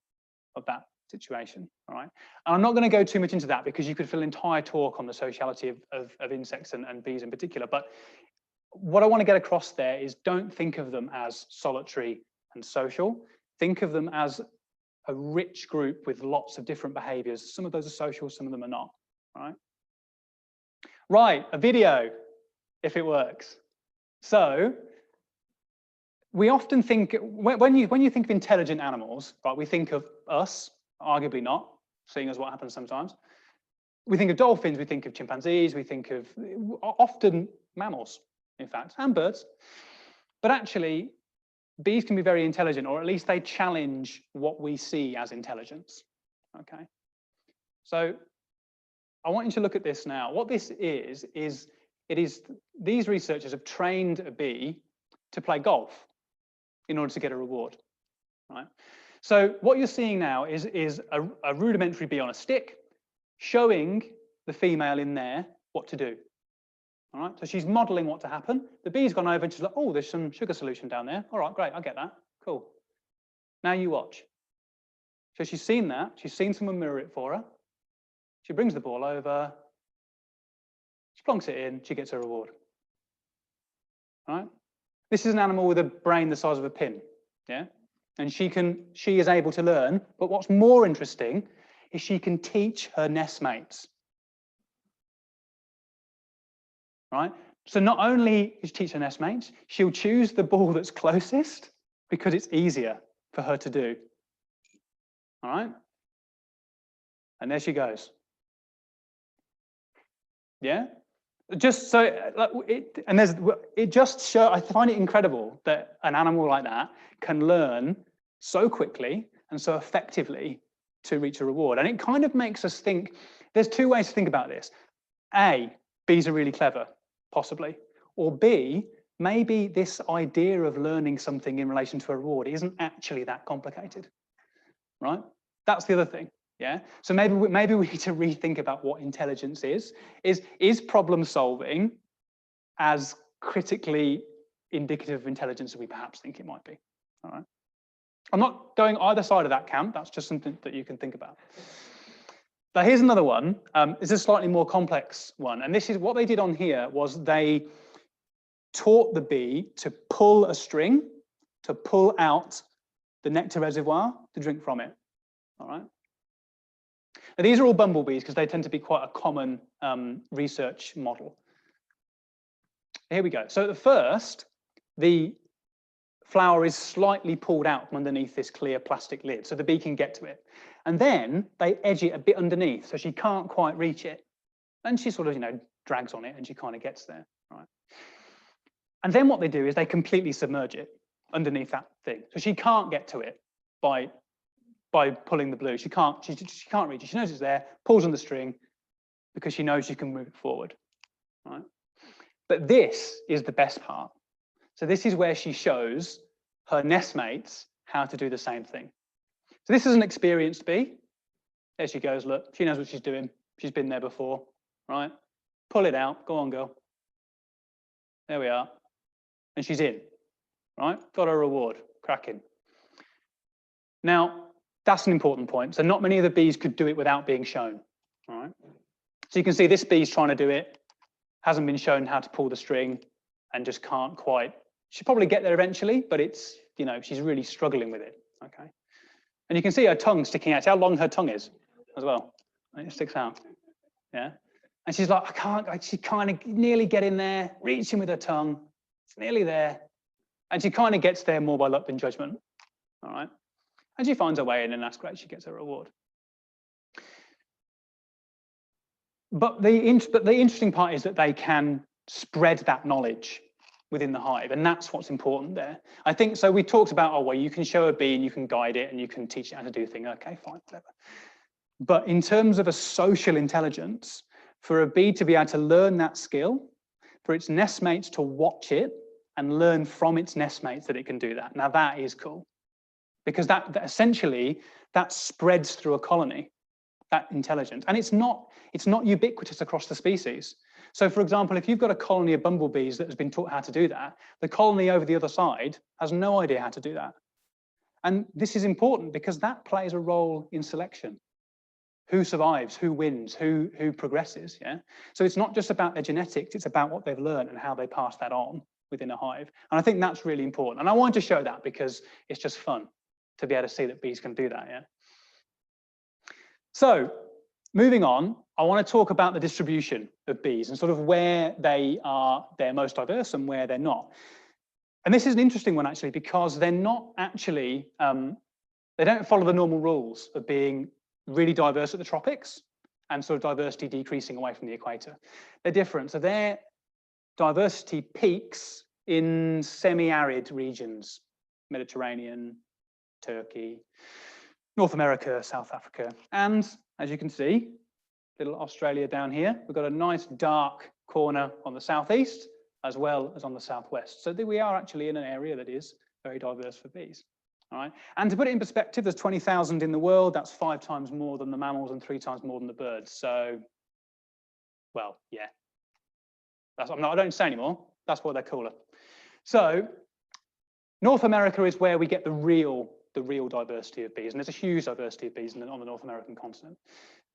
A: of that situation, all right? And I'm not going to go too much into that because you could fill an entire talk on the sociality of insects and bees in particular. But what I want to get across there is don't think of them as solitary and social. Think of them as a rich group with lots of different behaviors. Some of those are social, some of them are not, all right? Right, a video, if it works. So we often think, when you think of intelligent animals, right, we think of us, arguably not, seeing as what happens sometimes. We think of dolphins, we think of chimpanzees, we think of often mammals, in fact, and birds. But actually, bees can be very intelligent, or at least they challenge what we see as intelligence, okay? So I want you to look at this now. What this is these researchers have trained a bee to play golf in order to get a reward, right? So what you're seeing now is a rudimentary bee on a stick showing the female in there what to do. All right, so she's modeling what to happen. The bee's gone over and she's like, oh, there's some sugar solution down there. All right, great, I get that. Cool. Now you watch. So she's seen that. She's seen someone mirror it for her. She brings the ball over. She plonks it in. She gets her reward. All right. This is an animal with a brain the size of a pin. Yeah. And she is able to learn. But what's more interesting is she can teach her nestmates. Right? So not only is she teach her nestmates, she'll choose the ball that's closest because it's easier for her to do. All right? And there she goes. Yeah? Just so, it just shows, I find it incredible that an animal like that can learn so quickly and so effectively to reach a reward. And it kind of makes us think, there's two ways to think about this. A, bees are really clever. Possibly. Or B, maybe this idea of learning something in relation to a reward isn't actually that complicated, right? That's the other thing, yeah? So maybe we need to rethink about what intelligence is. Is problem solving as critically indicative of intelligence as we perhaps think it might be, all right? I'm not going either side of that camp. That's just something that you can think about. Now, here's another one. It's a slightly more complex one. And this is what they did on here was they taught the bee to pull a string to pull out the nectar reservoir to drink from it. All right. Now, these are all bumblebees because they tend to be quite a common research model. Here we go. So at first, the flower is slightly pulled out from underneath this clear plastic lid so the bee can get to it. And then they edge it a bit underneath so she can't quite reach it. And she sort of, drags on it and she kind of gets there, right? And then what they do is they completely submerge it underneath that thing. So she can't get to it by pulling the blue. She can't reach it. She knows it's there, pulls on the string because she knows she can move it forward, right? But this is the best part. So this is where she shows her nestmates how to do the same thing. So this is an experienced bee. There she goes, look, she knows what she's doing. She's been there before, right? Pull it out, go on, girl. There we are. And she's in, right? Got her reward, cracking. Now, that's an important point. So not many of the bees could do it without being shown, all right? So you can see this bee's trying to do it, hasn't been shown how to pull the string and just can't quite. She'll probably get there eventually, but it's, she's really struggling with it, okay? And you can see her tongue sticking out. See how long her tongue is as well. It sticks out, yeah? And she's like, she kind of nearly get in there, reaching with her tongue. It's nearly there. And she kind of gets there more by luck than judgment, all right? And she finds her way in and that's great, she gets her reward. But the interesting part is that they can spread that knowledge within the hive, and that's what's important there. I think, so we talked about, oh, well, you can show a bee and you can guide it and you can teach it how to do things. Okay, fine, whatever. But in terms of a social intelligence, for a bee to be able to learn that skill, for its nestmates to watch it and learn from its nestmates that it can do that. Now that is cool, because that essentially, that spreads through a colony, that intelligence. And it's not ubiquitous across the species. So for example, if you've got a colony of bumblebees that has been taught how to do that, the colony over the other side has no idea how to do that. And this is important because that plays a role in selection. Who survives, who wins, who progresses, yeah? So it's not just about their genetics, it's about what they've learned and how they pass that on within a hive. And I think that's really important. And I wanted to show that because it's just fun to be able to see that bees can do that, yeah? So moving on, I want to talk about the distribution of bees and sort of where they're most diverse and where they're not. And this is an interesting one actually, because they're not actually, they don't follow the normal rules of being really diverse at the tropics and sort of diversity decreasing away from the equator. They're different. So their diversity peaks in semi-arid regions, Mediterranean, Turkey, North America, South Africa. And as you can see, little Australia down here. We've got a nice dark corner on the southeast as well as on the southwest. So we are actually in an area that is very diverse for bees. All right. And to put it in perspective, there's 20,000 in the world. That's 5 times more than the mammals and 3 times more than the birds. So, well, yeah. I don't say anymore. That's why they're cooler. So, North America is where we get the real diversity of bees, and there's a huge diversity of bees on the North American continent.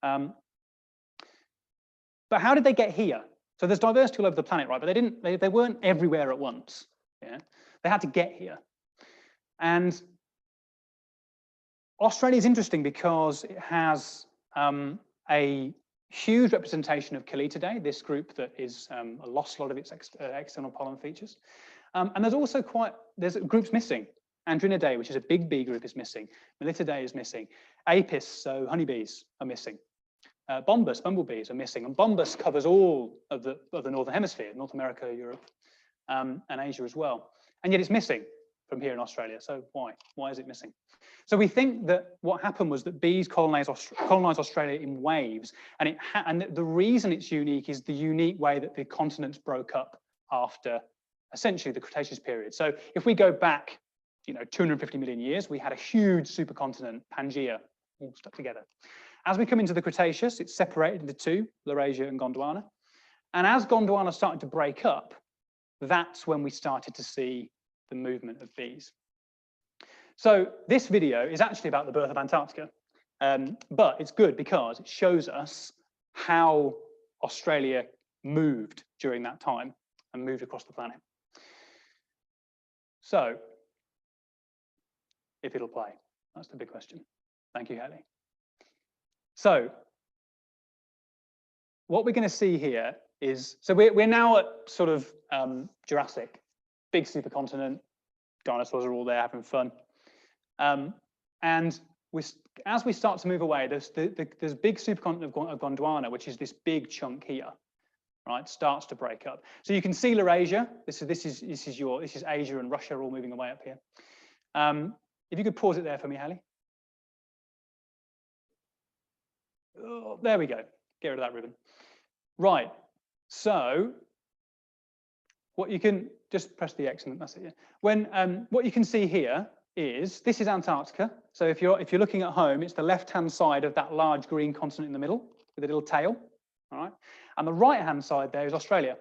A: But how did they get here? So there's diversity all over the planet, right? But they weren't everywhere at once. Yeah, they had to get here. And Australia is interesting because it has a huge representation of Callididae, this group that is lost a lot of its external pollen features. And there's also there's groups missing. Andrinidae, which is a big bee group, is missing. Melitidae is missing. Apis, so honeybees, are missing. Bombus, bumblebees, are missing. And Bombus covers all of the Northern Hemisphere, North America, Europe, and Asia as well. And yet it's missing from here in Australia. So why? Why is it missing? So we think that what happened was that bees colonized Australia in waves. And the reason it's unique is the unique way that the continents broke up after essentially the Cretaceous period. So if we go back, 250 million years, we had a huge supercontinent, Pangaea, all stuck together. As we come into the Cretaceous, it's separated into 2, Laurasia and Gondwana. And as Gondwana started to break up, that's when we started to see the movement of bees. So this video is actually about the birth of Antarctica, but it's good because it shows us how Australia moved during that time and moved across the planet. So, if it'll play, that's the big question. Thank you, Haley. So, what we're going to see here is, so we're now at sort of Jurassic, big supercontinent, dinosaurs are all there having fun. And as we start to move away, there's big supercontinent of Gondwana, which is this big chunk here, right? Starts to break up. So you can see Laurasia. This is Asia and Russia all moving away up here. If you could pause it there for me, Hallie. Oh, there we go. Get rid of that ribbon. Right. So what you can just press the X and that's it. Yeah. When what you can see here is this is Antarctica. So if you're looking at home, it's the left-hand side of that large green continent in the middle with a little tail. All right. And the right-hand side there is Australia.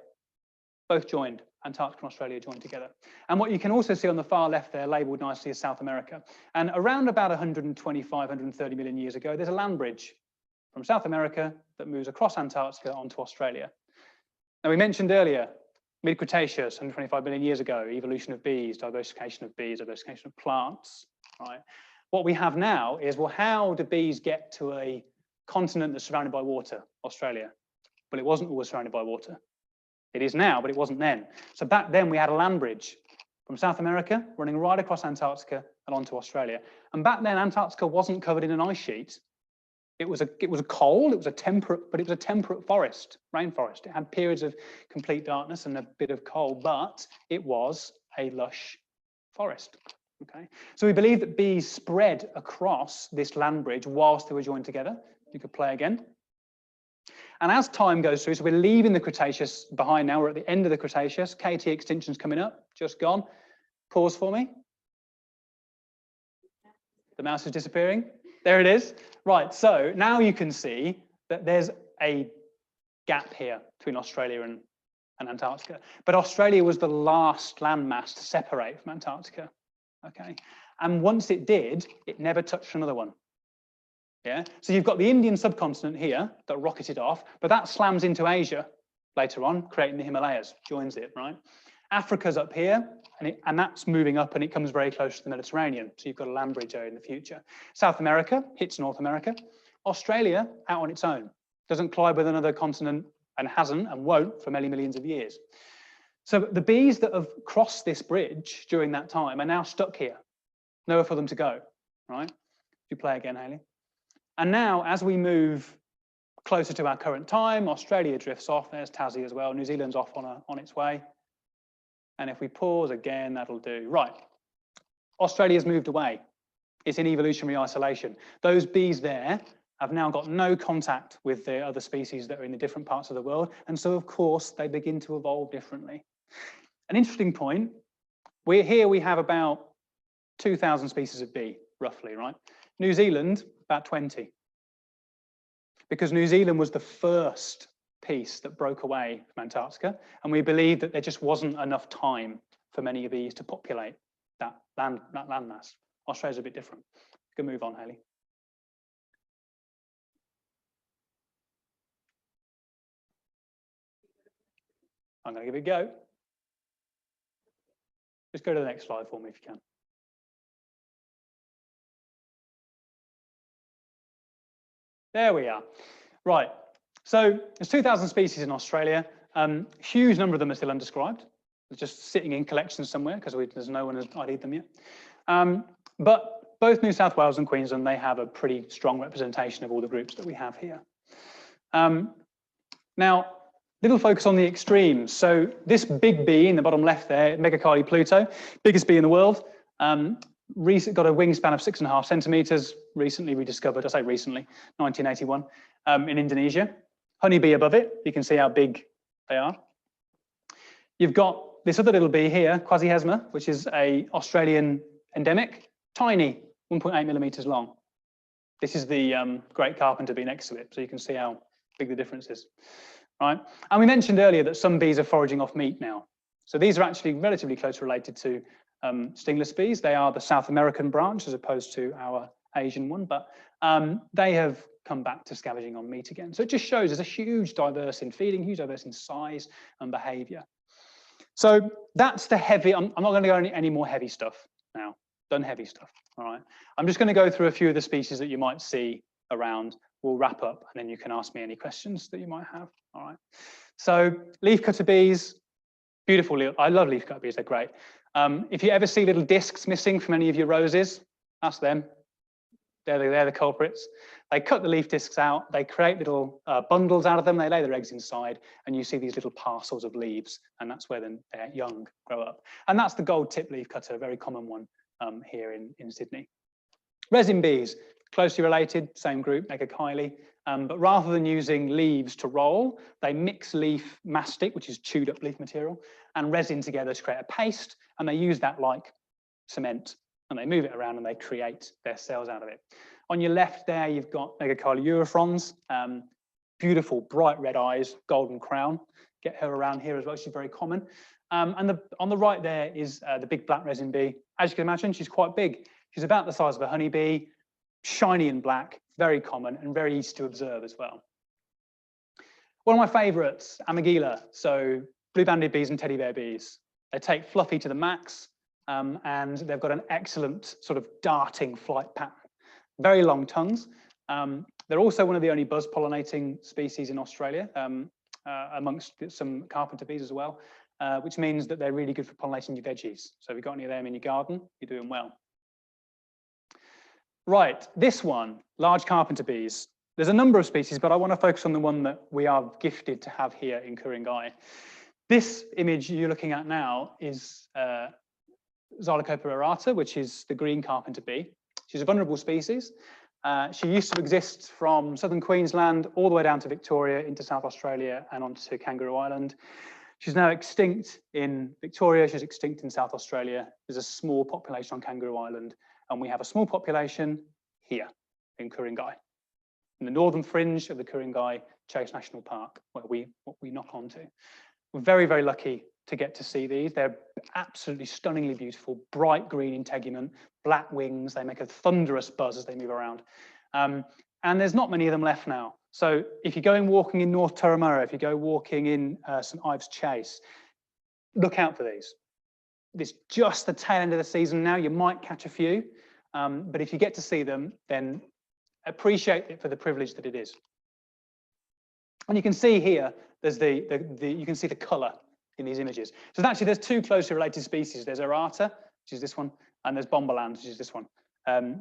A: Both joined. Antarctica and Australia joined together. And what you can also see on the far left there, labelled nicely, is South America. And around about 125, 130 million years ago, there's a land bridge from South America that moves across Antarctica onto Australia. Now, we mentioned earlier, mid-Cretaceous, 125 million years ago, evolution of bees, diversification of plants, right? What we have now is, well, how do bees get to a continent that's surrounded by water, Australia? Well, it wasn't always surrounded by water. It is now, but it wasn't then. So back then we had a land bridge from South America running right across Antarctica and onto Australia. And back then Antarctica wasn't covered in an ice sheet. It was cold, it was a temperate forest, rainforest. It had periods of complete darkness and a bit of cold, but it was a lush forest. Okay, so we believe that bees spread across this land bridge whilst they were joined together. You could play again. And as time goes through, so we're leaving the Cretaceous behind now, we're at the end of the Cretaceous, KT extinction's coming up, just gone. Pause for me. The mouse is disappearing. There it is. Right, so now you can see that there's a gap here between Australia and Antarctica. But Australia was the last landmass to separate from Antarctica, okay? And once it did, it never touched another one. Yeah, so you've got the Indian subcontinent here that rocketed off, but that slams into Asia later on, creating the Himalayas, joins it, right? Africa's up here, and that's moving up, and it comes very close to the Mediterranean. So you've got a land bridge there in the future. South America hits North America. Australia, out on its own, doesn't collide with another continent and hasn't and won't for many millions of years. So the bees that have crossed this bridge during that time are now stuck here, nowhere for them to go, right? You play again, Hayley. And now, as we move closer to our current time, Australia drifts off. There's Tassie as well. New Zealand's off on its way. And if we pause again, that'll do. Right. Australia's moved away. It's in evolutionary isolation. Those bees there have now got no contact with the other species that are in the different parts of the world. And so, of course, they begin to evolve differently. An interesting point, we have about 2,000 species of bee, roughly, right? New Zealand, about 20. Because New Zealand was the first piece that broke away from Antarctica, and we believe that there just wasn't enough time for many of these to populate that landmass. Australia's a bit different. You can move on, Hayley. I'm going to give it a go. Just go to the next slide for me if you can. There we are. Right. So there's 2,000 species in Australia. Huge number of them are still undescribed. They're just sitting in collections somewhere because there's no one has ID'd them yet. But both New South Wales and Queensland, they have a pretty strong representation of all the groups that we have here. Now, little focus on the extremes. So this big bee in the bottom left there, Megachile Pluto, biggest bee in the world, got a wingspan of 6.5 centimeters, recently rediscovered, I say recently, 1981, in Indonesia. Honeybee above it, you can see how big they are. You've got this other little bee here, Quasihesma, which is a Australian endemic, tiny, 1.8 millimeters long. This is the great Carpenter Bee next to it, so you can see how big the difference is, right? And we mentioned earlier that some bees are foraging off meat now. So these are actually relatively close related to stingless bees. They are the South American branch as opposed to our Asian one, but they have come back to scavenging on meat again. So it just shows there's a huge diverse in feeding, huge diverse in size and behavior. So that's the heavy, I'm not going to go any more heavy stuff now, done heavy stuff, all right? I'm just going to go through a few of the species that you might see around. We'll wrap up and then you can ask me any questions that you might have, all right? So leafcutter bees, beautiful, I love leafcutter bees, they're great. If you ever see little discs missing from any of your roses, ask them. They're the culprits. They cut the leaf discs out, they create little bundles out of them, they lay their eggs inside, and you see these little parcels of leaves, and that's where their young grow up. And that's the gold tip leafcutter, a very common one here in Sydney. Resin bees, closely related, same group, Megachile, but rather than using leaves to roll, they mix leaf mastic, which is chewed up leaf material, and resin together to create a paste, and they use that like cement, and they move it around and they create their cells out of it. On your left there, you've got Megachile eurofrons, beautiful bright red eyes, golden crown. Get her around here as well, she's very common. And on the right there is the big black resin bee. As you can imagine, she's quite big. She's about the size of a honeybee, shiny and black, very common and very easy to observe as well. One of my favorites, Amegilla, so blue-banded bees and teddy bear bees. They take fluffy to the max, and they've got an excellent sort of darting flight pattern. Very long tongues. They're also one of the only buzz pollinating species in Australia, amongst some carpenter bees as well, which means that they're really good for pollinating your veggies. So if you've got any of them in your garden, you're doing well. Right, this one, large carpenter bees. There's a number of species, but I want to focus on the one that we are gifted to have here in Ku-ring-gai. This image you're looking at now is Zalico Perata, which is the green carpenter bee. She's a vulnerable species. She used to exist from southern Queensland all the way down to Victoria, into South Australia and onto Kangaroo Island. She's now extinct in Victoria, she's extinct in South Australia. There's a small population on Kangaroo Island, and we have a small population here in Ku-ring-gai, in the northern fringe of the Ku-ring-gai Chase National Park, where we knock onto. We're very, very lucky to get to see these. They're absolutely stunningly beautiful, bright green integument, black wings. They make a thunderous buzz as they move around. And there's not many of them left now. So if you're going walking in North Turramurra, if you go walking in St Ives Chase, look out for these. It's just the tail end of the season now. You might catch a few, but if you get to see them, then appreciate it for the privilege that it is. And you can see here, there's you can see the colour in these images. So actually, there's two closely related species. There's Perata, which is this one, and there's Bomberland, which is this one.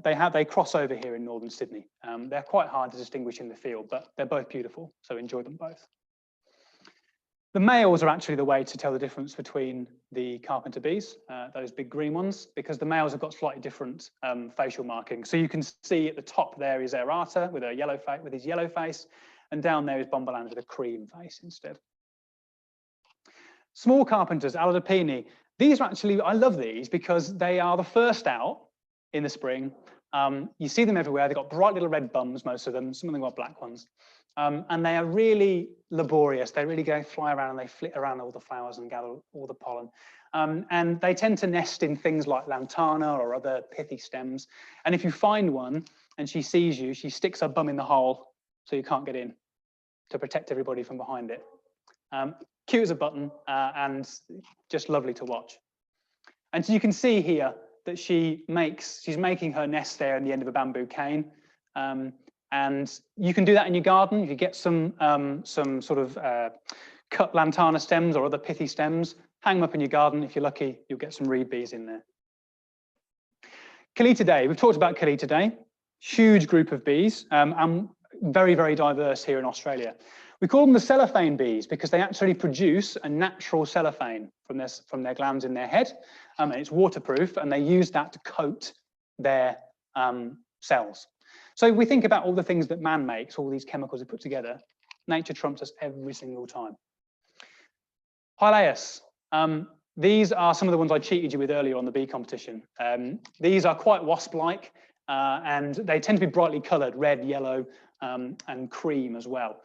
A: They cross over here in northern Sydney. They're quite hard to distinguish in the field, but they're both beautiful, so enjoy them both. The males are actually the way to tell the difference between the Carpenter bees, those big green ones, because the males have got slightly different facial markings. So you can see at the top there is Perata with his yellow face, and down there is Bumble with a cream face instead. Small carpenters, Allodopini. These are actually, I love these because they are the first out in the spring. You see them everywhere. They've got bright little red bums, most of them. Some of them got black ones. And they are really laborious. They really go fly around and they flit around all the flowers and gather all the pollen. And they tend to nest in things like lantana or other pithy stems. And if you find one and she sees you, she sticks her bum in the hole so you can't get in to protect everybody from behind it. Cute as a button and just lovely to watch. And so you can see here that she's making her nest there in the end of a bamboo cane. And you can do that in your garden. If you get some sort of cut lantana stems or other pithy stems, hang them up in your garden. If you're lucky, you'll get some reed bees in there. Caletidae, we've talked about Caletidae, huge group of bees, and very, very diverse here in Australia. We call them the cellophane bees because they actually produce a natural cellophane from their glands in their head, and it's waterproof, and they use that to coat their cells. So we think about all the things that man makes, all these chemicals we put together, nature trumps us every single time. Hylaeus. These are some of the ones I cheated you with earlier on the bee competition. These are quite wasp-like, and they tend to be brightly coloured, red, yellow, and cream as well.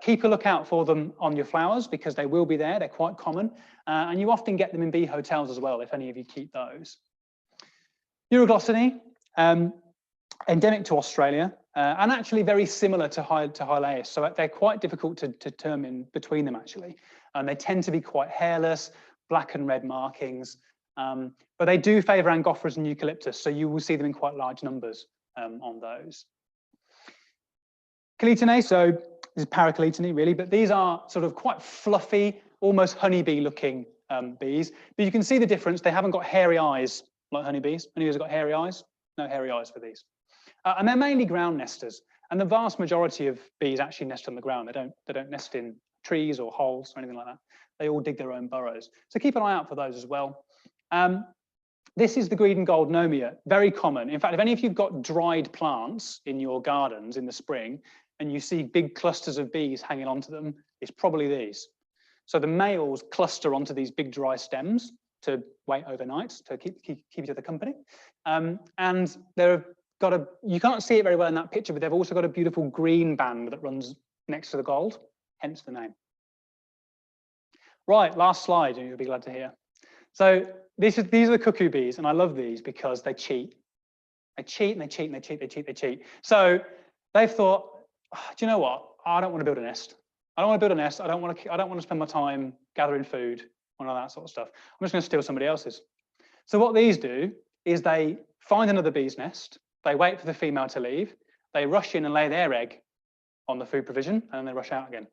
A: Keep a lookout for them on your flowers because they will be there. They're quite common, and you often get them in bee hotels as well, if any of you keep those. Euroglossinae. Endemic to Australia, and actually very similar to Hylaeus. So they're quite difficult to determine between them, actually. And they tend to be quite hairless, black and red markings. But they do favour Angophoras and Eucalyptus, so you will see them in quite large numbers on those. Caletonae, so this is Paracaletinae, really, but these are sort of quite fluffy, almost honeybee-looking bees. But you can see the difference. They haven't got hairy eyes like honeybees. Honeybees have got hairy eyes. No hairy eyes for these. And they're mainly ground nesters, and the vast majority of bees actually nest on the ground. They don't nest in trees or holes or anything like that. They all dig their own burrows. So keep an eye out for those as well. This is the green and gold Nomia, very common. In fact, if any of you've got dried plants in your gardens in the spring and you see big clusters of bees hanging onto them, it's probably these. So the males cluster onto these big dry stems to wait overnight to keep each other company. And you can't see it very well in that picture, but they've also got a beautiful green band that runs next to the gold, hence the name. Right, last slide, and you'll be glad to hear. So these are the cuckoo bees, and I love these because they cheat. They cheat and they cheat and they cheat, they cheat, they cheat. So they've thought, oh, do you know what? I don't want to build a nest. I don't want to build a nest. I don't want to spend my time gathering food and all that sort of stuff. I'm just going to steal somebody else's. So what these do is they find another bee's nest. They wait for the female to leave. They rush in and lay their egg on the food provision, and then they rush out again.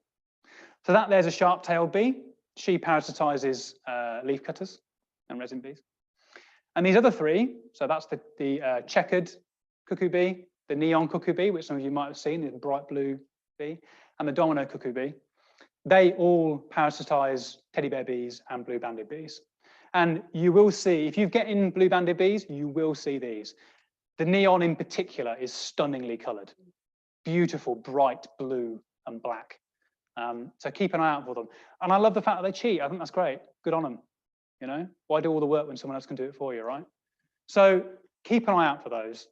A: So there's a sharp-tailed bee. She parasitizes leafcutters and resin bees. And these other three, so that's the checkered cuckoo bee, the neon cuckoo bee, which some of you might have seen, the bright blue bee, and the domino cuckoo bee. They all parasitize teddy bear bees and blue-banded bees. And you will see, if you get in blue-banded bees, you will see these. The neon in particular is stunningly coloured. Beautiful, bright blue and black. So keep an eye out for them. And I love the fact that they cheat. I think that's great. Good on them. You know, why do all the work when someone else can do it for you, right? So keep an eye out for those.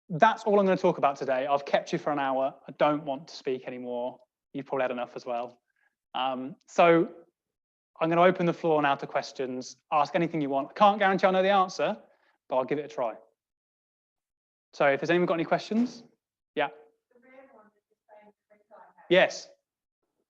A: That's all I'm going to talk about today. I've kept you for an hour. I don't want to speak anymore. You've probably had enough as well. So I'm going to open the floor now to questions. Ask anything you want. I can't guarantee I know the answer, but I'll give it a try. So if there's anyone got any questions? Yeah.
B: The rare one that you're saying
A: yes.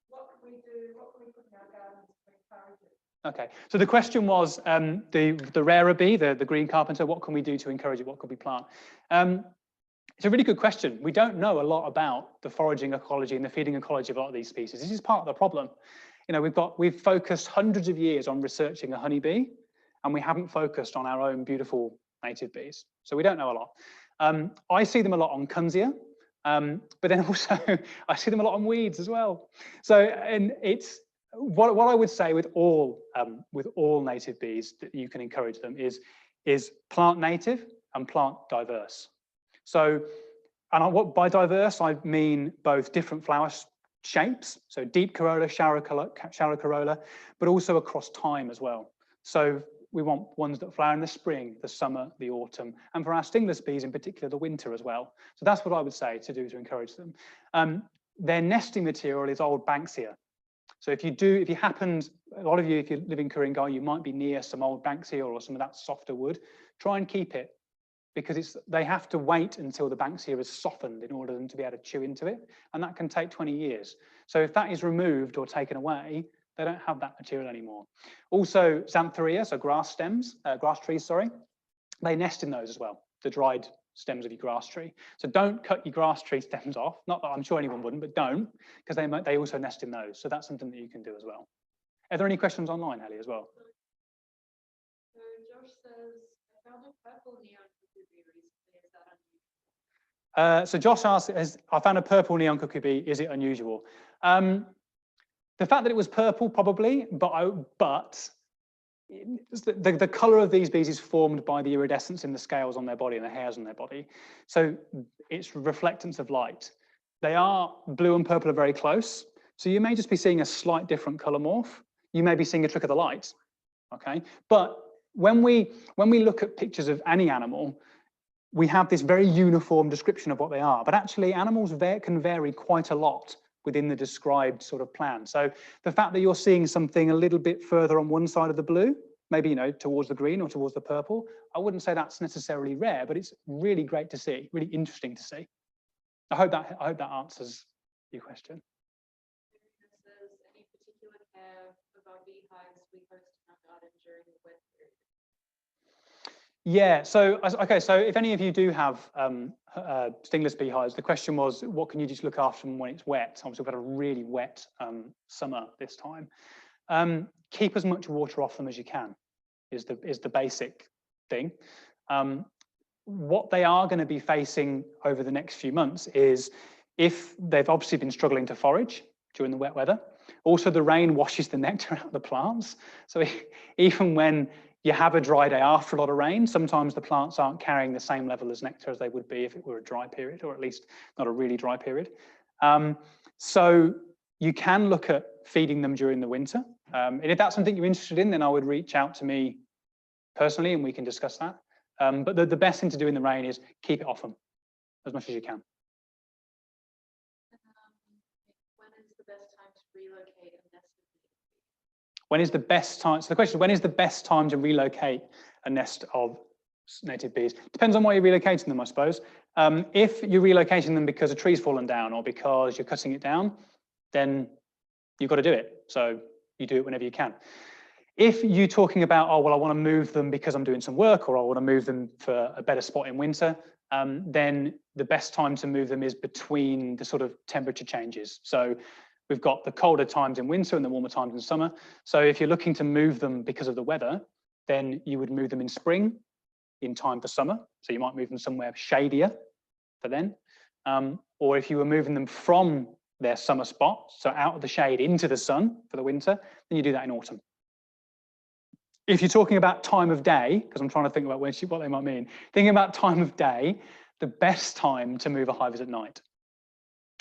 B: What can we do? What can we put in our gardens to encourage it?
A: Okay, so the question was the rarer bee, the green carpenter, what can we do to encourage it? What could we plant? It's a really good question. We don't know a lot about the foraging ecology and the feeding ecology of a lot of these species. This is part of the problem. You know, we've focused hundreds of years on researching a honeybee, and we haven't focused on our own beautiful native bees. So we don't know a lot. I see them a lot on Kunzia, but then also I see them a lot on weeds as well. So, and it's what I would say with all native bees that you can encourage them is plant native and plant diverse. So, and by diverse I mean both different flower shapes, so deep corolla, shallow corolla, but also across time as well. So we want ones that flower in the spring, the summer, the autumn, and for our stingless bees in particular, the winter as well. So that's what I would say to do to encourage them. Their nesting material is old Banksia. So if you happened, a lot of you, if you live in Ku-ring-gai, you might be near some old Banksia or some of that softer wood. Try and keep it, because they have to wait until the Banksia is softened in order for them to be able to chew into it, and that can take 20 years. So if that is removed or taken away, they don't have that material anymore. Also, Xanthorrhoea, so grass trees, sorry, they nest in those as well, the dried stems of your grass tree. So don't cut your grass tree stems off. Not that I'm sure anyone wouldn't, but don't, because they also nest in those. So that's something that you can do as well. Are there any questions online, Ellie, as well?
B: So Josh says, I found a purple neon cuckoo bee recently. Is that unusual?
A: So Josh asks, I found a purple neon cuckoo bee. Is it unusual? The fact that it was purple, probably, but the colour of these bees is formed by the iridescence in the scales on their body and the hairs on their body. So it's reflectance of light. They are blue and purple are very close. So you may just be seeing a slight different colour morph. You may be seeing a trick of the light, okay? But when we look at pictures of any animal, we have this very uniform description of what they are. But actually, animals can vary quite a lot within the described sort of plan. So the fact that you're seeing something a little bit further on one side of the blue, maybe, towards the green or towards the purple, I wouldn't say that's necessarily rare, but it's really great to see, really interesting to see. I hope that answers your question.
B: Any particular care of our beehives we host in our garden during the wet period?
A: Yeah, so okay, so if any of you do have stingless beehives, the question was, what can you do to look after them when it's wet? Obviously, we've had a really wet summer this time. Keep as much water off them as you can is the basic thing. What they are going to be facing over the next few months is, if they've obviously been struggling to forage during the wet weather, also the rain washes the nectar out of the plants. So even when you have a dry day after a lot of rain, sometimes the plants aren't carrying the same level as nectar as they would be if it were a dry period, or at least not a really dry period. So you can look at feeding them during the winter. And if that's something you're interested in, then I would reach out to me personally and we can discuss that. But the best thing to do in the rain is keep it off them as much as you can.
B: When is the best time to relocate a nest of bees?
A: When is the best time? So the question is, when is the best time to relocate a nest of native bees? Depends on why you're relocating them, I suppose. If you're relocating them because a tree's fallen down or because you're cutting it down, then you've got to do it. So you do it whenever you can. If you're talking about, oh, well, I want to move them because I'm doing some work, or I want to move them for a better spot in winter, then the best time to move them is between the sort of temperature changes. So we've got the colder times in winter and the warmer times in summer. So if you're looking to move them because of the weather, then you would move them in spring in time for summer. So you might move them somewhere shadier for then. Or if you were moving them from their summer spot, so out of the shade into the sun for the winter, then you do that in autumn. If you're talking about time of day, because I'm trying to think about what they might mean, thinking about time of day, the best time to move a hive is at night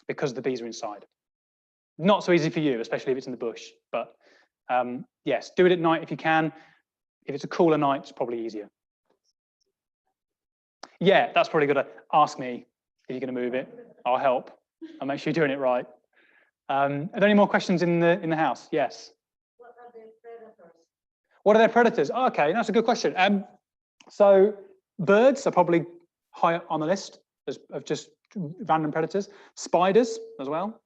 A: because the bees are inside. Not so easy for you, especially if it's in the bush, but yes, do it at night if you can. If it's a cooler night, it's probably easier. Yeah, that's probably good. Ask me if you're going to move it. I'll help. I'll make sure you're doing it right. Are there any more questions in the house? Yes.
B: What are their predators?
A: What are their predators? Oh, okay, that's a good question. So birds are probably high on the list of just random predators. Spiders as well.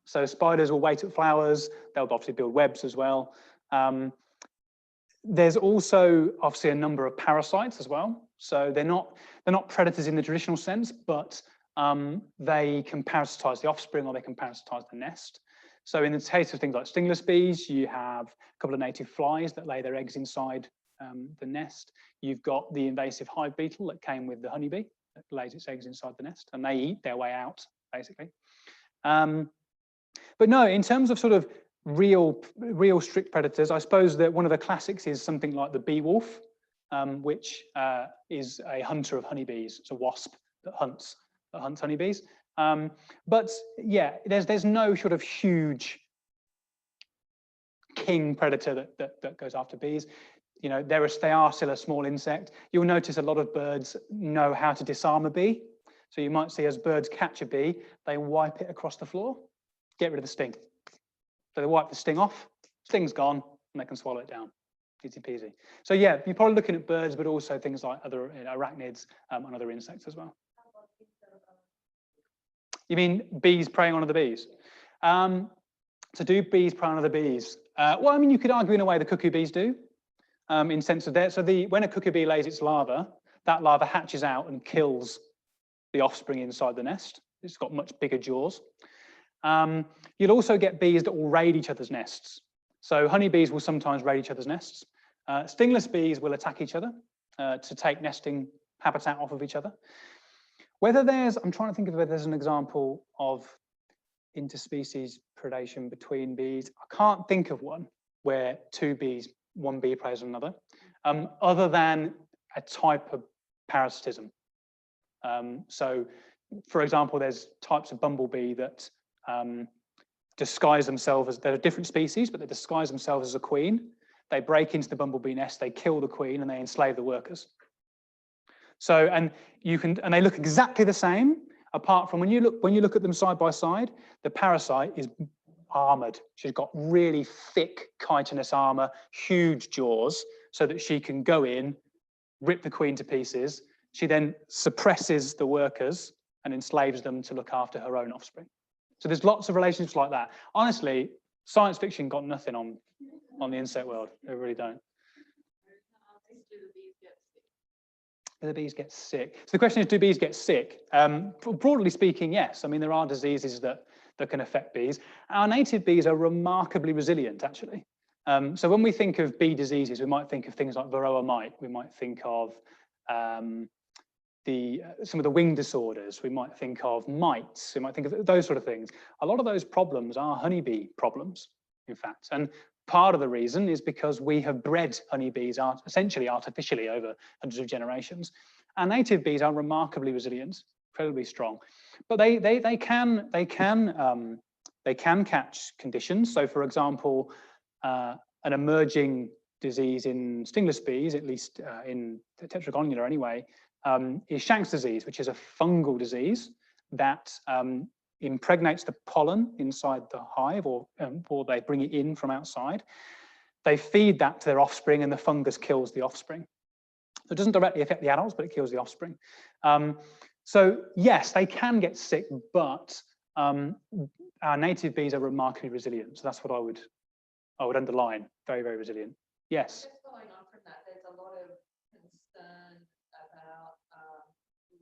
A: So spiders will wait at flowers. They'll obviously build webs as well. There's also obviously a number of parasites as well. So they're not predators in the traditional sense, but they can parasitize the offspring or they can parasitize the nest. So in the case of things like stingless bees, you have a couple of native flies that lay their eggs inside the nest. You've got the invasive hive beetle that came with the honeybee that lays its eggs inside the nest, and they eat their way out, basically. But no, in terms of sort of real strict predators. I suppose that one of the classics is something like the bee wolf, which is a hunter of honeybees. It's a wasp that hunts honeybees. But yeah, there's no sort of huge king predator that goes after bees. You know, they are still a small insect. You'll notice a lot of birds know how to disarm a bee. So you might see as birds catch a bee, they wipe it across the floor, get rid of the sting. So they wipe the sting off, sting's gone, and they can swallow it down. Easy peasy. So yeah, you're probably looking at birds, but also things like other arachnids and other insects as well. You mean bees preying on other bees? So do bees prey on other bees? Well, I mean, you could argue in a way the cuckoo bees do, in sense of that. So when a cuckoo bee lays its larva, that larva hatches out and kills the offspring inside the nest. It's got much bigger jaws. You'll also get bees that will raid each other's nests. So honeybees will sometimes raid each other's nests. Stingless bees will attack each other to take nesting habitat off of each other. I'm trying to think of whether there's an example of interspecies predation between bees. I can't think of one where one bee preys on another, other than a type of parasitism. So, for example, there's types of Bumble Bee that disguise themselves as, they're different species, but they disguise themselves as a queen. They break into the bumblebee nest, they kill the queen, and they enslave the workers. So, and they look exactly the same, apart from when you look at them side by side, the parasite is armored. She's got really thick chitinous armor, huge jaws, so that she can go in, rip the queen to pieces. She then suppresses the workers and enslaves them to look after her own offspring. So there's lots of relationships like that. Honestly, science fiction got nothing on the insect world. They really don't. Do the bees get sick? So the question is, do bees get sick? Broadly speaking, yes. I mean, there are diseases that can affect bees. Our native bees are remarkably resilient, actually. So when we think of bee diseases, we might think of things like Varroa mite. We might think of some of the wing disorders. We might think of mites. We might think of those sort of things. A lot of those problems are honeybee problems, in fact. And part of the reason is because we have bred honeybees essentially artificially over hundreds of generations. Our native bees are remarkably resilient, incredibly strong, but they can catch conditions. So, for example, an emerging disease in stingless bees, at least in tetragonula anyway, is Shanks disease, which is a fungal disease that impregnates the pollen inside the hive, or they bring it in from outside. They feed that to their offspring, and the fungus kills the offspring. So it doesn't directly affect the adults, but it kills the offspring. So yes, they can get sick, but our native bees are remarkably resilient. So that's what I would underline. Very, very resilient. Yes.
B: Just following on from that, there's a lot of concern about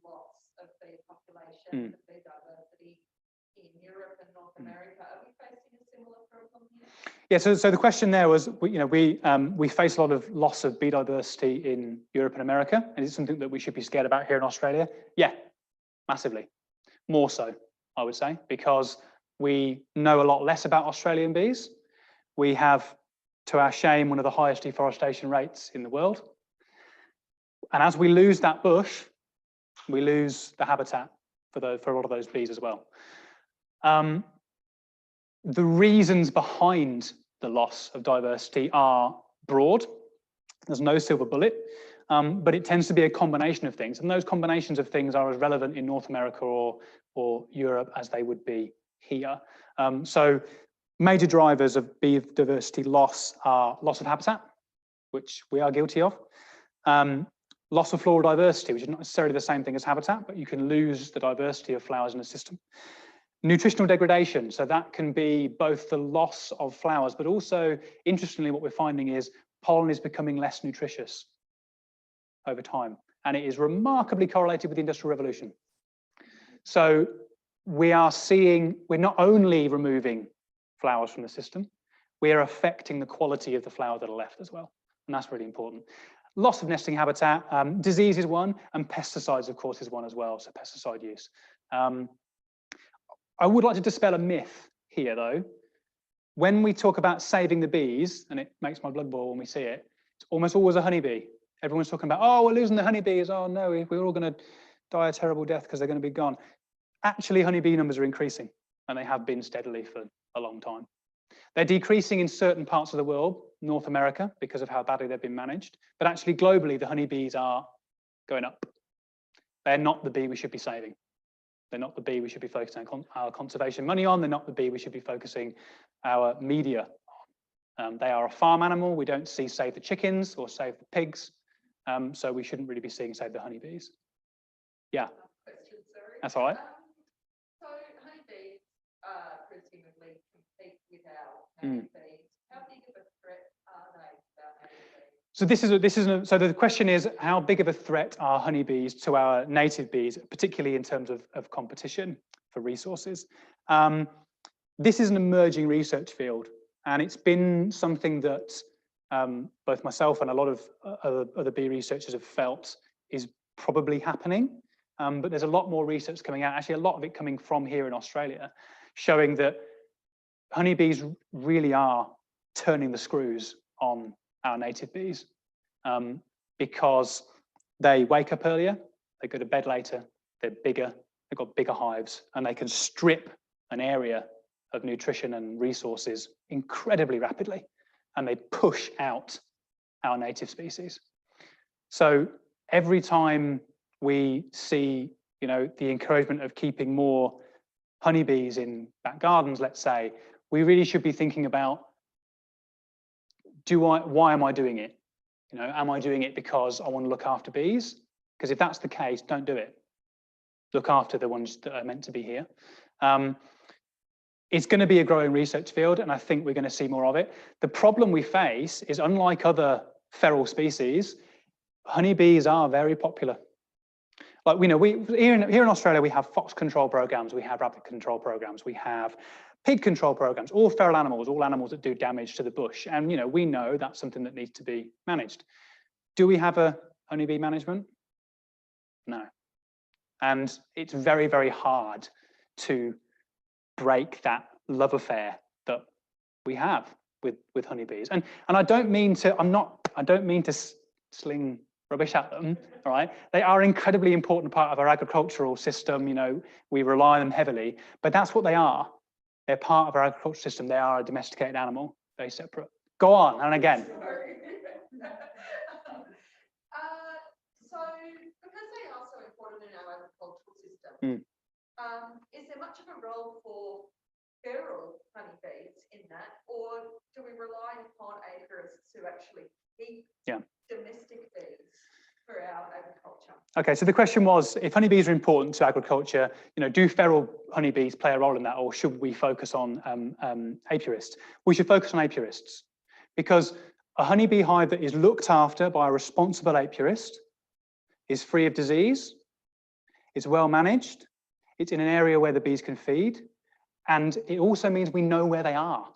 B: loss of bee population, of bee diversity in Europe and North America. Are we facing a similar problem here?
A: Yeah, so the question there was, we face a lot of loss of bee diversity in Europe and America, and is it something that we should be scared about here in Australia? Yeah, massively. More so, I would say, because we know a lot less about Australian bees. We have, to our shame, one of the highest deforestation rates in the world. And as we lose that bush, we lose the habitat for a lot of those bees as well. The reasons behind the loss of diversity are broad. There's no silver bullet, but it tends to be a combination of things. And those combinations of things are as relevant in North America or Europe as they would be here. So major drivers of bee diversity loss are loss of habitat, which we are guilty of. Loss of floral diversity, which is not necessarily the same thing as habitat, but you can lose the diversity of flowers in a system. Nutritional degradation, so that can be both the loss of flowers, but also, interestingly, what we're finding is pollen is becoming less nutritious over time, and it is remarkably correlated with the Industrial Revolution. So we're not only removing flowers from the system, we are affecting the quality of the flowers that are left as well, and that's really important. Loss of nesting habitat, disease is one, and pesticides, of course, is one as well, so pesticide use. I would like to dispel a myth here, though. when we talk about saving the bees, and it makes my blood boil when we see it, it's almost always a honeybee. Everyone's talking about, oh, we're losing the honeybees. Oh no, we're all going to die a terrible death because they're going to be gone. Actually, honeybee numbers are increasing, and they have been steadily for a long time. They're decreasing in certain parts of the world, North America, because of how badly they've been managed. But actually, globally, the honeybees are going up. They're not the bee we should be saving. They're not the bee we should be focusing our conservation money on. They're not the bee we should be focusing our media on. They are a farm animal. We don't see save the chickens or save the pigs. So we shouldn't really be seeing save the honeybees. Yeah.
B: Question, sorry.
A: That's all right.
B: So honeybees presumably compete with our native bees. How big of a threat are they to our native bees?
A: So the question is, how big of a threat are honeybees to our native bees, particularly in terms of competition for resources? This is an emerging research field, and it's been something that both myself and a lot of other bee researchers have felt is probably happening. But there's a lot more research coming out, actually a lot of it coming from here in Australia, showing that honeybees really are turning the screws on our native bees because they wake up earlier, they go to bed later, they're bigger, they've got bigger hives, and they can strip an area of nutrition and resources incredibly rapidly, and they push out our native species. So every time we see, the encouragement of keeping more honeybees in back gardens, let's say, we really should be thinking about, why am I doing it? Am I doing it because I want to look after bees? Because if that's the case, don't do it. Look after the ones that are meant to be here. It's going to be a growing research field, and I think we're going to see more of it. The problem we face is, unlike other feral species, honeybees are very popular. Like here in Australia, we have fox control programs, we have rabbit control programs, we have pig control programs, all feral animals, all animals that do damage to the bush. And we know that's something that needs to be managed. Do we have a honeybee management? No. And it's very, very hard to break that love affair that we have with honeybees. And I don't mean to sling rubbish at them, all right? They are an incredibly important part of our agricultural system. We rely on them heavily, but that's what they are. They're part of our agricultural system. They are a domesticated animal, very separate. Go on, and again.
B: So because they are so important in our agricultural system, is there much of a role for feral honeybees in that, or do we rely upon apirists who actually keep domestic bees for our agriculture?
A: Okay, so the question was, if honeybees are important to agriculture, do feral honeybees play a role in that, or should we focus on apirists? We should focus on apirists, because a honeybee hive that is looked after by a responsible apirist is free of disease, it's well managed, it's in an area where the bees can feed, and it also means we know where they are.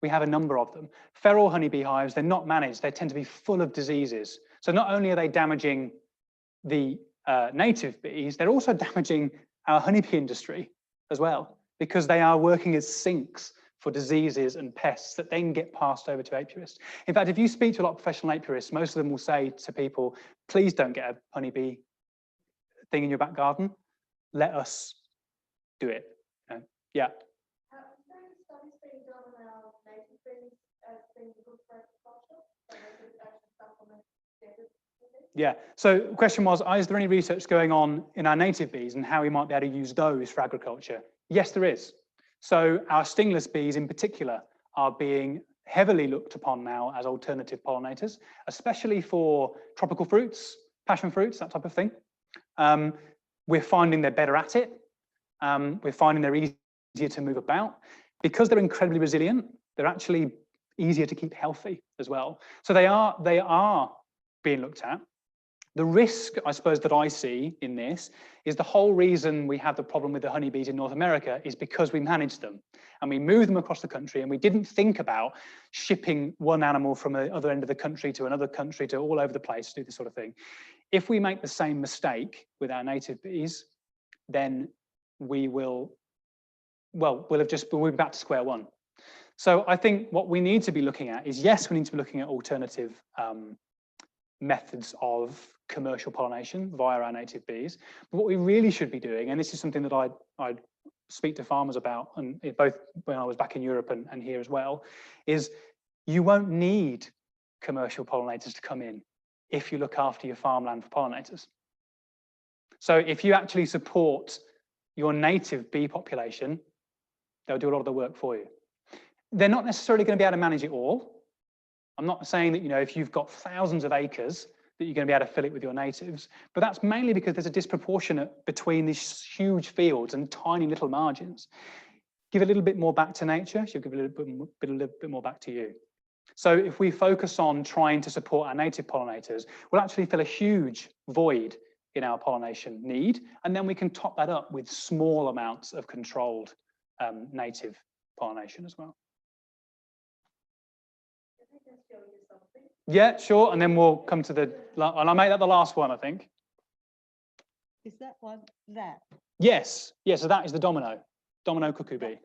A: We have a number of them. Feral honeybee hives, they're not managed, they tend to be full of diseases. So not only are they damaging the native bees, they're also damaging our honeybee industry as well, because they are working as sinks for diseases and pests that then get passed over to apirists. In fact, if you speak to a lot of professional apirists, most of them will say to people, please don't get a honeybee thing in your back garden. Let us do it. Yeah.
B: Is there any studies being done on our native bees as being good for agriculture? So they could actually supplement standard bees?
A: Yeah, so the question was, is there any research going on in our native bees and how we might be able to use those for agriculture? Yes, there is. So our stingless bees in particular are being heavily looked upon now as alternative pollinators, especially for tropical fruits, passion fruits, that type of thing. We're finding they're better at it. We're finding they're easier to move about. Because they're incredibly resilient, they're actually easier to keep healthy as well. So they are being looked at. The risk, I suppose, that I see in this is the whole reason we have the problem with the honeybees in North America is because we manage them and we move them across the country, and we didn't think about shipping one animal from the other end of the country to another country to all over the place to do this sort of thing. If we make the same mistake with our native bees, then we'll be back to square one. So I think what we need to be looking at is, yes, we need to be looking at alternative methods of commercial pollination via our native bees. But what we really should be doing, and this is something that I speak to farmers about, and both when I was back in Europe and here as well, is you won't need commercial pollinators to come in if you look after your farmland for pollinators. So if you actually support your native bee population, they'll do a lot of the work for you. They're not necessarily going to be able to manage it all. I'm not saying that, if you've got thousands of acres that you're going to be able to fill it with your natives, but that's mainly because there's a disproportionate between these huge fields and tiny little margins. Give a little bit more back to nature, she'll give a little bit more back to you. So if we focus on trying to support our native pollinators, we'll actually fill a huge void in our pollination need, and then we can top that up with small amounts of controlled native pollination as well. Yeah, sure, and then we'll come to the, and I'll make that the last one, I think.
C: Is that one that?
A: Yes, so that is the domino cuckoo bee.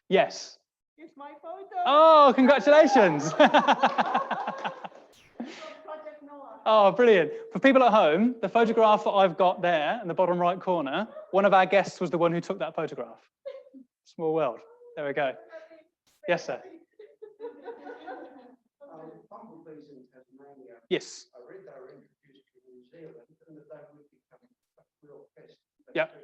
A: Yes.
C: It's my photo.
A: Oh, congratulations. Oh, brilliant. For people at home, the photograph that I've got there in the bottom right corner, one of our guests was the one who took that photograph. Small world. There we go. Yes, sir.
D: Bumble bees in Tasmania.
A: Yes.
D: I read they were introduced to New Zealand and that they would become a real pest.
A: Yep.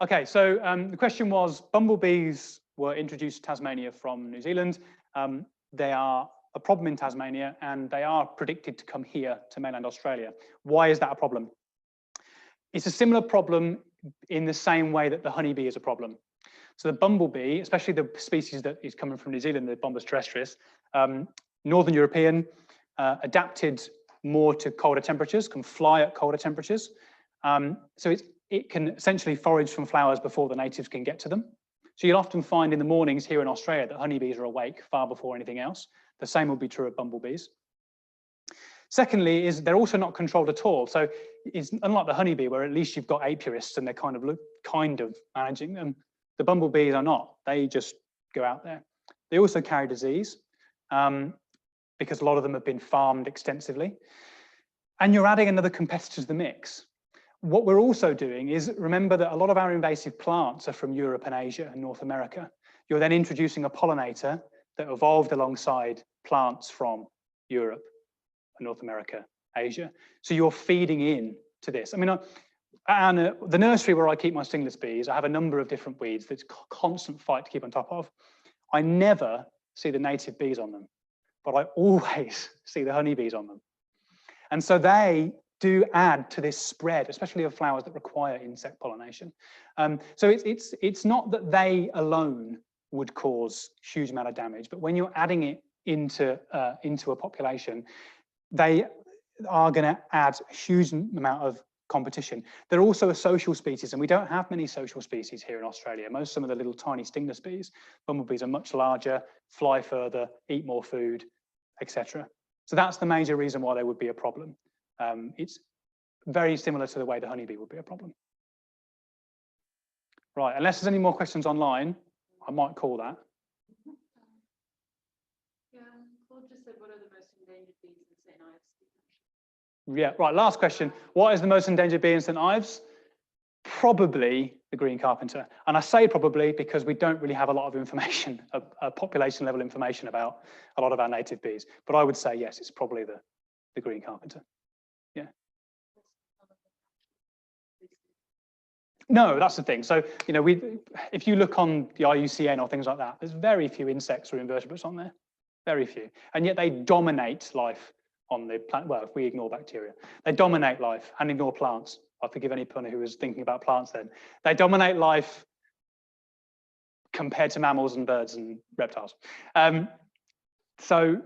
A: Okay, so the question was, bumblebees were introduced to Tasmania from New Zealand. They are a problem in Tasmania and they are predicted to come here to mainland Australia. Why is that a problem? It's a similar problem in the same way that the honeybee is a problem. So the bumblebee, especially the species that is coming from New Zealand, the Bombus terrestris, Northern European, adapted more to colder temperatures, can fly at colder temperatures. So it can essentially forage from flowers before the natives can get to them. So you'll often find in the mornings here in Australia that honeybees are awake far before anything else. The same will be true of bumblebees. Secondly, is they're also not controlled at all. So it's unlike the honeybee, where at least you've got apiarists and they're kind of managing them. The bumblebees are not. They just go out there. They also carry disease because a lot of them have been farmed extensively. And you're adding another competitor to the mix. What we're also doing is, remember that a lot of our invasive plants are from Europe and Asia and North America. You're then introducing a pollinator that evolved alongside plants from Europe and North America, Asia. So you're feeding in to this. I mean, the nursery where I keep my stingless bees, I have a number of different weeds that's a constant fight to keep on top of. I never see the native bees on them, but I always see the honeybees on them. And so they do add to this spread, especially of flowers that require insect pollination. So it's not that they alone would cause huge amount of damage, but when you're adding it into a population, they are going to add a huge amount of competition. They're also a social species, and we don't have many social species here in Australia. Some of the little tiny stingless bees, bumblebees, are much larger, fly further, eat more food, etc. So that's the major reason why they would be a problem. It's very similar to the way the honeybee would be a problem. Right, unless there's any more questions online, I might call that.
B: Yeah, Claude just said, what are the most endangered bees in St. Ives?
A: Yeah, right, last question. What is the most endangered bee in St. Ives? Probably the green carpenter. And I say probably because we don't really have a lot of information, a population level information about a lot of our native bees. But I would say, yes, it's probably the green carpenter. Yeah. No, that's the thing. So, if you look on the IUCN or things like that, there's very few insects or invertebrates on there, very few. And yet they dominate life on the planet. Well, if we ignore bacteria, they dominate life and ignore plants. I forgive any punter who was thinking about plants then. They dominate life compared to mammals and birds and reptiles. So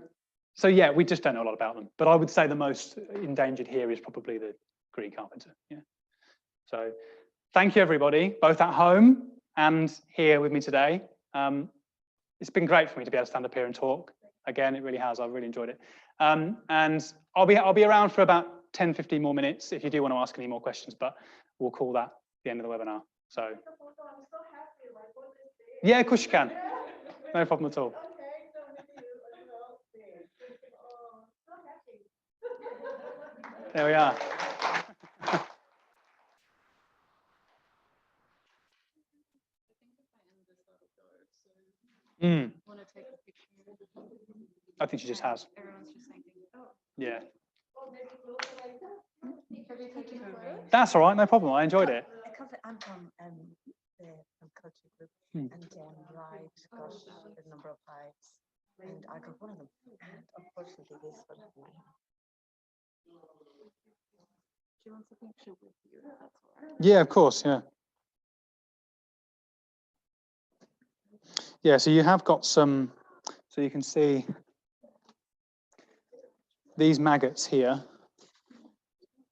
A: yeah, we just don't know a lot about them. But I would say the most endangered here is probably the green carpenter. Yeah. So thank you, everybody, both at home and here with me today. It's been great for me to be able to stand up here and talk. Again, it really has. I've really enjoyed it. And I'll be around for about 10, 15 more minutes if you do want to ask any more questions, but we'll call that the end of the webinar. So Yeah, of course you can. No problem at all.
C: Okay, so with you as well. There. Oh, so happy.
A: There we are. Mm.
B: Want to take a picture?
A: I think she just has.
B: Everyone's just thinking, oh,
A: Yeah.
B: have you taken a photo?
A: That's all right, no problem. I enjoyed it.
E: I'm from the culture group,
A: Hmm.
E: and Hive got a number of hives, and I got one of them, and unfortunately this one happened.
B: She wants a picture with you, if that's all right.
A: Yeah, of course, yeah. Yeah, so you have got some, so you can see these maggots here,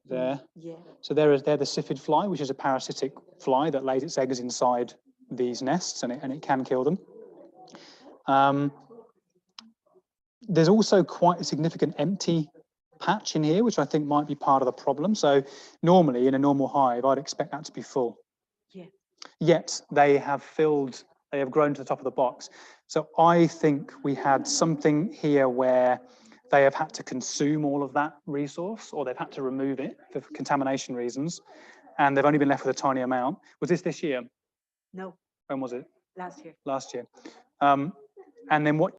A: there.
E: Yeah.
A: So they're the syphid fly, which is a parasitic fly that lays its eggs inside these nests, and it can kill them. There's also quite a significant empty patch in here, which I think might be part of the problem. So normally in a normal hive, I'd expect that to be full.
E: Yeah.
A: Yet they have grown to the top of the box. So I think we had something here where they have had to consume all of that resource, or they've had to remove it for contamination reasons, and they've only been left with a tiny amount. Was this year?
E: No,
A: When was it?
E: last year.
A: Last year. And then what